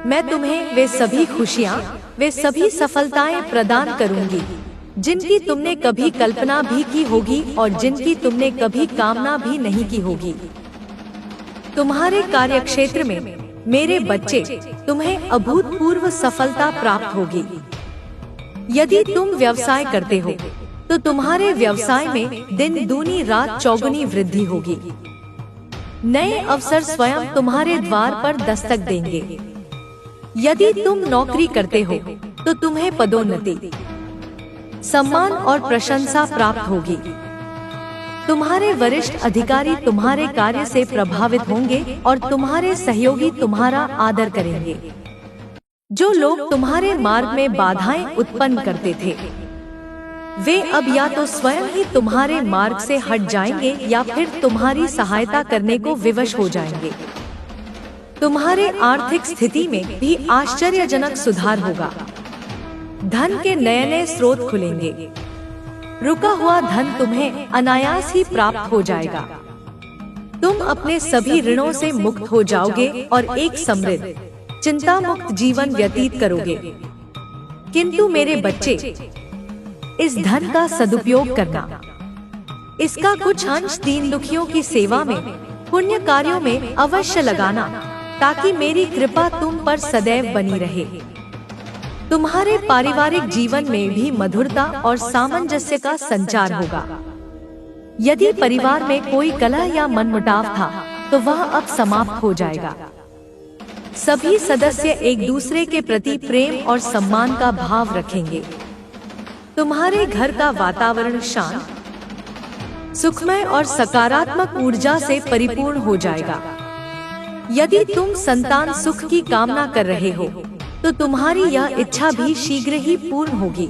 मैं तुम्हें वे सभी खुशियाँ, वे सभी सफलताएं प्रदान करूंगी जिनकी तुमने कभी कल्पना भी की होगी और जिनकी तुमने कभी कामना भी नहीं की होगी। तुम्हारे कार्यक्षेत्र में मेरे बच्चे, तुम्हें अभूतपूर्व सफलता प्राप्त होगी। यदि तुम व्यवसाय करते हो, तो तुम्हारे व्यवसाय में दिन दूनी रात चौगुनी वृद्धि होगी। नए अवसर स्वयं तुम्हारे द्वार पर दस्तक देंगे। यदि तुम नौकरी करते हो तो तुम्हें पदोन्नति, सम्मान और प्रशंसा प्राप्त होगी। तुम्हारे वरिष्ठ अधिकारी तुम्हारे कार्य से प्रभावित होंगे और तुम्हारे सहयोगी तुम्हारा आदर करेंगे। जो लोग तुम्हारे मार्ग में बाधाएं उत्पन्न करते थे, वे अब या तो स्वयं ही तुम्हारे मार्ग से हट जाएंगे या फिर तुम्हारी सहायता करने को विवश हो जाएंगे। तुम्हारे आर्थिक स्थिति में भी आश्चर्यजनक सुधार होगा। धन के नए नए स्रोत खुलेंगे। रुका हुआ धन तुम्हें अनायास ही प्राप्त हो जाएगा। तुम अपने सभी ऋणों से मुक्त हो जाओगे और एक समृद्ध, चिंता मुक्त जीवन व्यतीत करोगे। किंतु मेरे बच्चे, इस धन का सदुपयोग करना, इसका कुछ अंश दीन दुखियों की सेवा में, पुण्य कार्यों में अवश्य लगाना, ताकि मेरी कृपा तुम पर सदैव बनी रहे। तुम्हारे पारिवारिक जीवन में भी मधुरता और सामंजस्य का संचार होगा। यदि परिवार में कोई कलह या मनमुटाव था तो वह अब समाप्त हो जाएगा। सभी सदस्य एक दूसरे के प्रति प्रेम और सम्मान का भाव रखेंगे। तुम्हारे घर का वातावरण शांत, सुखमय और सकारात्मक ऊर्जा से परिपूर्ण हो जाएगा। यदि तुम संतान सुख की कामना कर रहे हो तो तुम्हारी यह इच्छा भी शीघ्र ही पूर्ण होगी।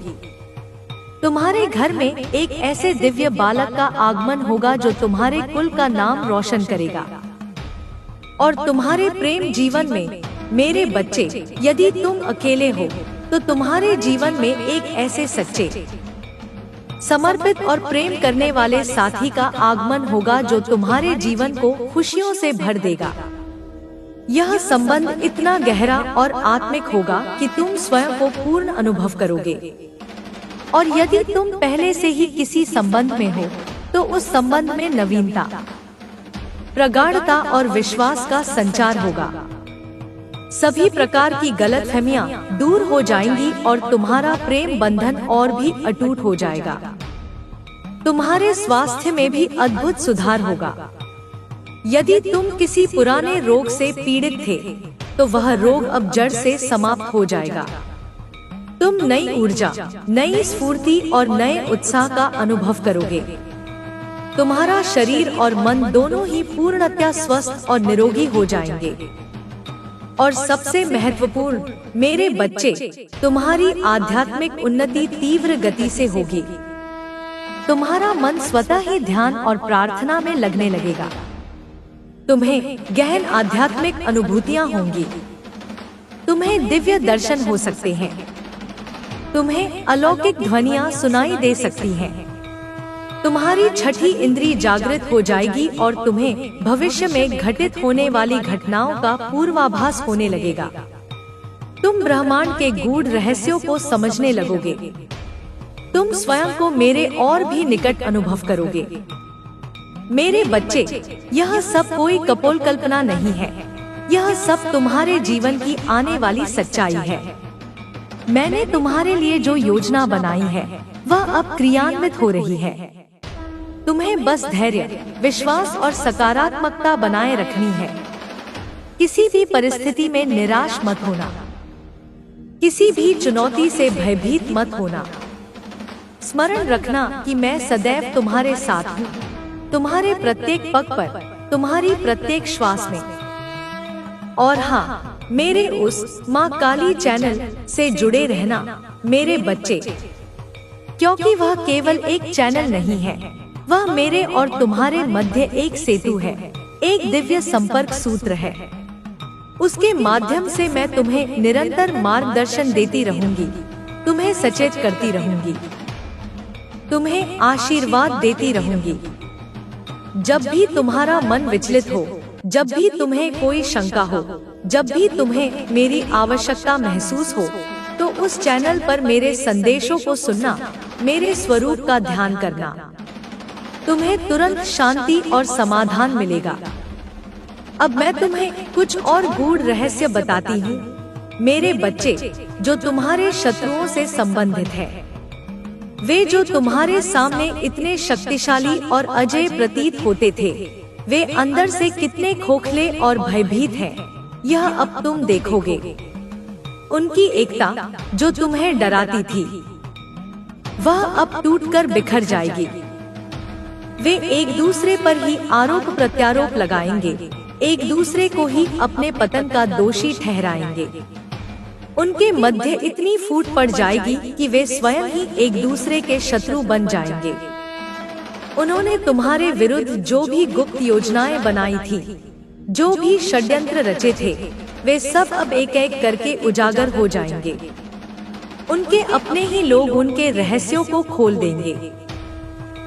तुम्हारे घर में एक ऐसे दिव्य बालक का आगमन होगा जो तुम्हारे कुल का नाम रोशन करेगा। और तुम्हारे प्रेम जीवन में, मेरे बच्चे, यदि तुम अकेले हो तो तुम्हारे जीवन में एक ऐसे सच्चे, समर्पित और प्रेम करने वाले साथी का आगमन होगा जो तुम्हारे जीवन को खुशियों से भर देगा। यह संबंध इतना गहरा और आत्मिक होगा कि तुम स्वयं को पूर्ण अनुभव करोगे। और यदि तुम पहले से ही किसी संबंध में हो तो उस संबंध में नवीनता, प्रगाढ़ता और विश्वास का संचार होगा। सभी प्रकार की गलतफहमियां दूर हो जाएंगी और तुम्हारा प्रेम बंधन और भी अटूट हो जाएगा। तुम्हारे स्वास्थ्य में भी अद्भुत सुधार होगा। यदि तुम किसी पुराने रोग से पीड़ित थे तो वह रोग अब जड़ से समाप्त हो जाएगा। तुम नई ऊर्जा, नई स्फूर्ति और नए उत्साह का अनुभव करोगे। तुम्हारा शरीर और मन दोनों ही पूर्णतया स्वस्थ और निरोगी हो जाएंगे। और सबसे महत्वपूर्ण, मेरे बच्चे, तुम्हारी आध्यात्मिक उन्नति तीव्र गति से होगी। तुम्हारा मन स्वतः ही ध्यान और प्रार्थना में लगने लगेगा। तुम्हें गहन आध्यात्मिक अनुभूतियां होंगी। तुम्हें दिव्य दर्शन हो सकते हैं। तुम्हें अलौकिक ध्वनियां सुनाई दे सकती हैं। तुम्हारी छठी इंद्री जागृत हो जाएगी और तुम्हें भविष्य में घटित होने वाली घटनाओं का पूर्वाभास होने लगेगा। तुम ब्रह्मांड के गूढ़ रहस्यों को समझने लगोगे। तुम स्वयं को मेरे और भी निकट अनुभव करोगे। मेरे बच्चे, यह सब कोई कपोल कल्पना नहीं है। यह सब तुम्हारे जीवन की आने वाली सच्चाई है। मैंने तुम्हारे लिए जो योजना बनाई है वह अब क्रियान्वित हो रही है। तुम्हें बस धैर्य, विश्वास और सकारात्मकता बनाए रखनी है। किसी भी परिस्थिति में निराश मत होना। किसी भी चुनौती से भयभीत मत होना। स्मरण रखना कि मैं सदैव तुम्हारे साथ हूँ, तुम्हारे प्रत्येक पग पर, तुम्हारी प्रत्येक श्वास में। और हाँ, मेरे उस माँ काली चैनल से जुड़े रहना मेरे बच्चे, क्योंकि वह केवल एक चैनल नहीं है, वह मेरे और तुम्हारे मध्य एक सेतु है, एक दिव्य संपर्क सूत्र है। उसके माध्यम से मैं तुम्हें निरंतर मार्गदर्शन देती रहूंगी, तुम्हें सचेत करती रहूंगी, तुम्हें आशीर्वाद देती रहूंगी। जब भी तुम्हारा मन विचलित हो, जब भी तुम्हें कोई शंका हो, जब भी तुम्हें मेरी आवश्यकता महसूस हो, तो उस चैनल पर मेरे संदेशों को सुनना, मेरे स्वरूप का ध्यान करना। तुम्हें तुरंत शांति और समाधान मिलेगा। अब मैं तुम्हें कुछ और गूढ़ रहस्य बताती हूँ, मेरे बच्चे, जो तुम्हारे शत्रुओं से संबंधित है। वे जो तुम्हारे सामने इतने शक्तिशाली और अजय प्रतीत होते थे, वे अंदर से कितने खोखले और भयभीत हैं, यह अब तुम देखोगे। उनकी एकता जो तुम्हें डराती थी, वह अब टूटकर बिखर जाएगी। वे एक दूसरे पर ही आरोप प्रत्यारोप लगाएंगे, एक दूसरे को ही अपने पतन का दोषी ठहराएंगे। उनके मध्य इतनी फूट पड़ जाएगी कि वे स्वयं ही एक दूसरे के शत्रु बन जाएंगे। उन्होंने तुम्हारे विरुद्ध जो भी गुप्त योजनाएं बनाई थी, जो भी षड्यंत्र रचे थे, वे सब अब एक एक करके उजागर हो जाएंगे। उनके अपने ही लोग उनके रहस्यों को खोल देंगे।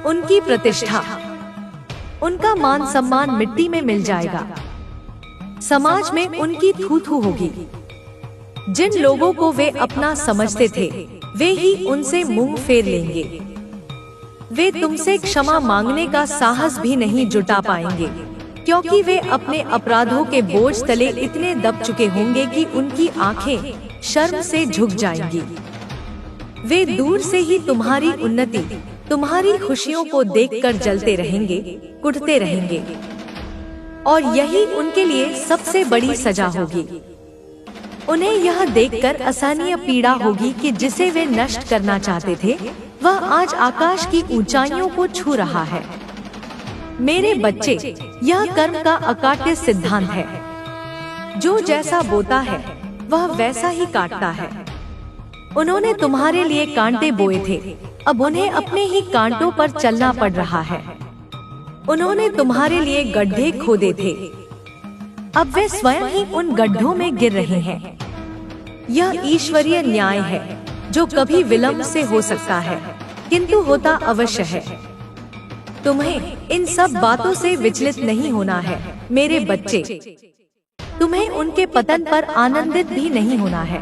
उनकी प्रतिष्ठा, उनका मान सम्मान मिट्टी में मिल जाएगा। समाज में उनकी थू-थू होगी। जिन लोगों को वे अपना समझते थे, वे ही उनसे मुंह फेर लेंगे। वे तुमसे क्षमा मांगने का साहस भी नहीं जुटा पाएंगे, क्योंकि वे अपने अपराधों के बोझ तले इतने दब चुके होंगे कि उनकी आंखें शर्म से झुक जाएंगी। वे दूर से ही तुम्हारी उन्नति, तुम्हारी खुशियों को देखकर जलते रहेंगे, कुटते रहेंगे, और यही उनके लिए सबसे बड़ी सजा होगी। उन्हें यह देखकर असहनीय पीड़ा होगी कि जिसे वे नष्ट करना चाहते थे, वह आज आकाश की ऊंचाइयों को छू रहा है। मेरे बच्चे, यह कर्म का अकाट्य सिद्धांत है। जो जैसा बोता है, वह वैसा ही काटता है। उन्होंने तुम्हारे लिए कांटे बोए थे, अब उन्हें अपने ही कांटों पर चलना पड़ रहा है। उन्होंने तुम्हारे लिए गड्ढे खोदे थे, अब वे स्वयं ही उन गड्ढों में गिर रहे हैं। यह ईश्वरीय न्याय है, जो कभी विलंब से हो सकता है, किंतु होता अवश्य है। तुम्हें इन सब बातों से विचलित नहीं होना है मेरे बच्चे। तुम्हें उनके पतन पर आनंदित भी नहीं होना है।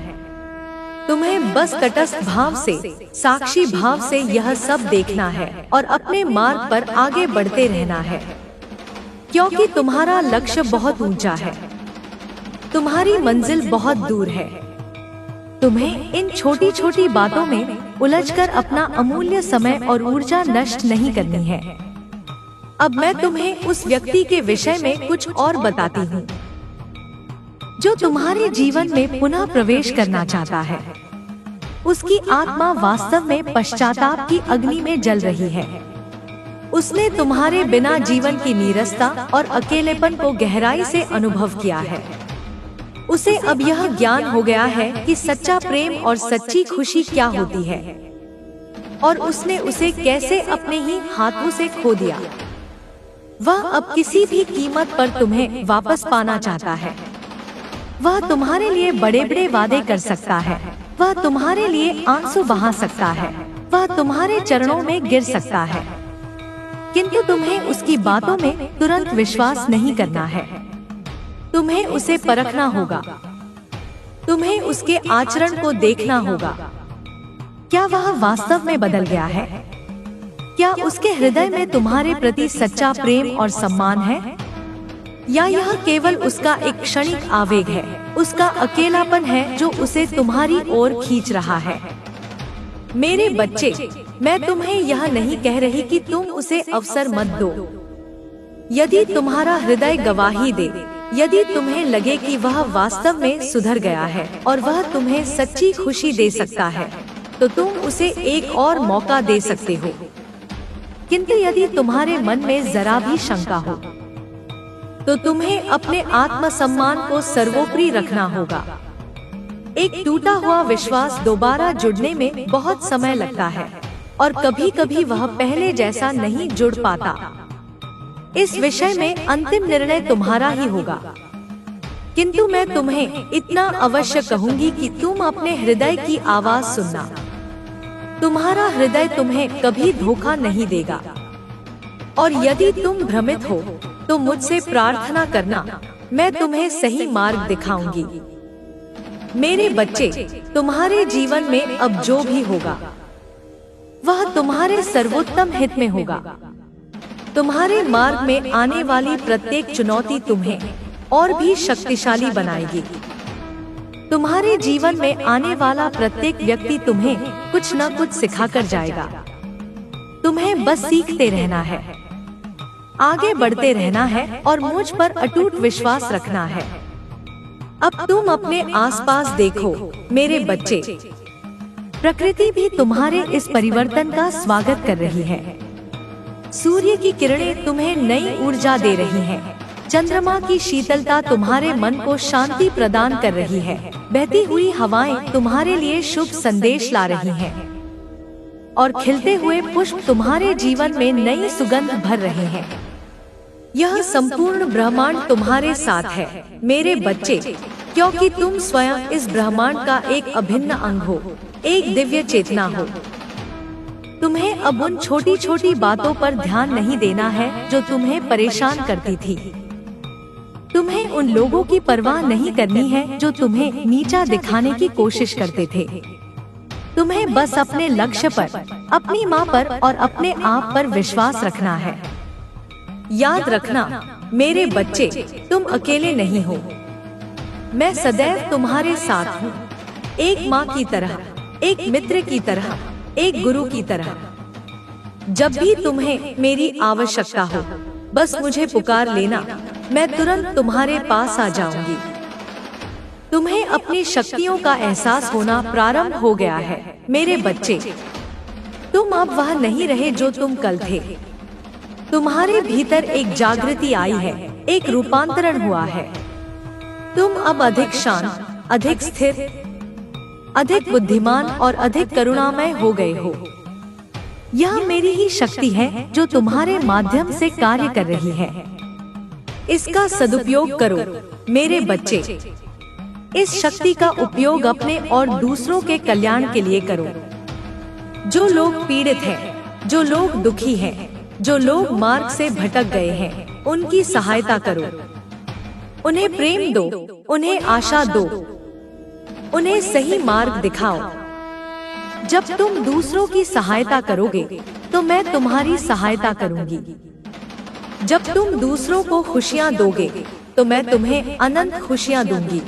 तुम्हें बस तटस्थ भाव से, साक्षी भाव से यह सब देखना है और अपने मार्ग पर आगे बढ़ते रहना है, क्योंकि तुम्हारा लक्ष्य बहुत ऊंचा है, तुम्हारी मंजिल बहुत दूर है। तुम्हें इन छोटी छोटी बातों में उलझकर अपना अमूल्य समय और ऊर्जा नष्ट नहीं करनी है। अब मैं तुम्हें उस व्यक्ति के विषय में कुछ और बताती हूँ, जो तुम्हारे जीवन में पुनः प्रवेश करना चाहता है। उसकी आत्मा वास्तव में पश्चाताप की अग्नि में जल रही है। उसने तुम्हारे बिना जीवन की नीरसता और अकेलेपन को गहराई से अनुभव किया है। उसे अब यह ज्ञान हो गया है कि सच्चा प्रेम और सच्ची खुशी क्या होती है, और उसने उसे कैसे अपने ही हाथों से खो दिया। वह अब किसी भी कीमत पर तुम्हें वापस पाना चाहता है। वह तुम्हारे लिए बड़े बड़े वादे कर सकता है, वह तुम्हारे लिए आंसू बहा सकता है, वह तुम्हारे चरणों में गिर सकता है, किंतु तुम्हें उसकी बातों में तुरंत विश्वास नहीं करना है। तुम्हें उसे परखना होगा, तुम्हें उसके आचरण को देखना होगा। क्या वह वास्तव में बदल गया है? क्या उसके हृदय में तुम्हारे प्रति सच्चा प्रेम और सम्मान है, या यह केवल उसका एक क्षणिक आवेग है, उसका अकेलापन है जो उसे तुम्हारी ओर खींच रहा है? मेरे बच्चे, मैं तुम्हें यह नहीं कह रही कि तुम उसे अवसर मत दो। यदि तुम्हारा हृदय गवाही दे, यदि तुम्हें लगे कि वह वास्तव में सुधर गया है और वह तुम्हें सच्ची खुशी दे सकता है, तो तुम उसे एक और मौका दे सकते हो। किंतु यदि तुम्हारे मन में जरा भी शंका हो, तो तुम्हें अपने आत्मसम्मान को सर्वोपरि रखना होगा। एक टूटा हुआ विश्वास दोबारा जुड़ने में बहुत समय लगता है, और कभी कभी वह पहले जैसा नहीं जुड़ पाता। इस विषय में अंतिम निर्णय तुम्हारा ही होगा, किंतु मैं तुम्हें इतना अवश्य कहूंगी कि तुम अपने हृदय की आवाज सुनना। तुम्हारा हृदय तुम्हें कभी धोखा नहीं देगा, और यदि तुम भ्रमित हो तो मुझसे प्रार्थना करना, मैं तुम्हें सही मार्ग दिखाऊंगी। मेरे बच्चे, तुम्हारे जीवन में अब जो भी होगा, वह तुम्हारे सर्वोत्तम हित में होगा। तुम्हारे मार्ग में आने वाली प्रत्येक चुनौती तुम्हें और भी शक्तिशाली बनाएगी। तुम्हारे जीवन में आने वाला प्रत्येक व्यक्ति तुम्हें कुछ न कुछ सिखाकर जाएगा। तुम्हें बस सीखते रहना है, आगे बढ़ते रहना है और मुझ पर अटूट विश्वास रखना है। अब तुम अपने आसपास देखो मेरे बच्चे, प्रकृति भी तुम्हारे इस परिवर्तन का स्वागत कर रही है। सूर्य की किरणें तुम्हें नई ऊर्जा दे रही हैं। चंद्रमा की शीतलता तुम्हारे मन को शांति प्रदान कर रही है। बहती हुई हवाएं तुम्हारे लिए शुभ संदेश ला रही हैं और खिलते हुए पुष्प तुम्हारे जीवन में नई सुगंध भर रहे हैं। यह संपूर्ण ब्रह्मांड तुम्हारे साथ है मेरे बच्चे, क्योंकि तुम स्वयं इस ब्रह्मांड का एक अभिन्न अंग हो, एक दिव्य चेतना हो। तुम्हें अब उन छोटी छोटी बातों पर ध्यान नहीं देना है जो तुम्हें परेशान करती थी। तुम्हें उन लोगों की परवाह नहीं करनी है जो तुम्हें नीचा दिखाने की कोशिश करते थे। तुम्हें बस अपने लक्ष्य पर, अपनी माँ पर और अपने आप पर विश्वास रखना है। याद रखना मेरे बच्चे, तुम अकेले नहीं हो। मैं सदैव तुम्हारे साथ हूँ, एक माँ की तरह, एक मित्र की तरह, एक गुरु की तरह। जब भी तुम्हें मेरी आवश्यकता हो, बस मुझे पुकार लेना, मैं तुरंत तुम्हारे पास आ जाऊंगी। तुम्हें अपनी शक्तियों का एहसास होना प्रारंभ हो गया है मेरे बच्चे। तुम अब वह नहीं रहे जो तुम कल थे। तुम्हारे भीतर एक जागृति आई है, एक रूपांतरण हुआ है। तुम अब अधिक शांत, अधिक स्थिर, अधिक बुद्धिमान और अधिक करुणामय हो गए हो। यह मेरी ही शक्ति है जो तुम्हारे माध्यम से कार्य कर रही है। इसका सदुपयोग करो मेरे बच्चे। इस शक्ति का उपयोग अपने और दूसरों के कल्याण के लिए करो। जो लोग पीड़ित हैं, जो लोग दुखी हैं, जो लोग मार्ग से भटक गए हैं, उनकी सहायता करो। उन्हें प्रेम दो, उन्हें आशा दो, उन्हें सही मार्ग दिखाओ। जब तुम दूसरों की सहायता करोगे तो मैं तुम्हारी सहायता करूंगी। जब तुम दूसरों को खुशियां दोगे तो मैं तुम्हें अनंत खुशियां दूंगी।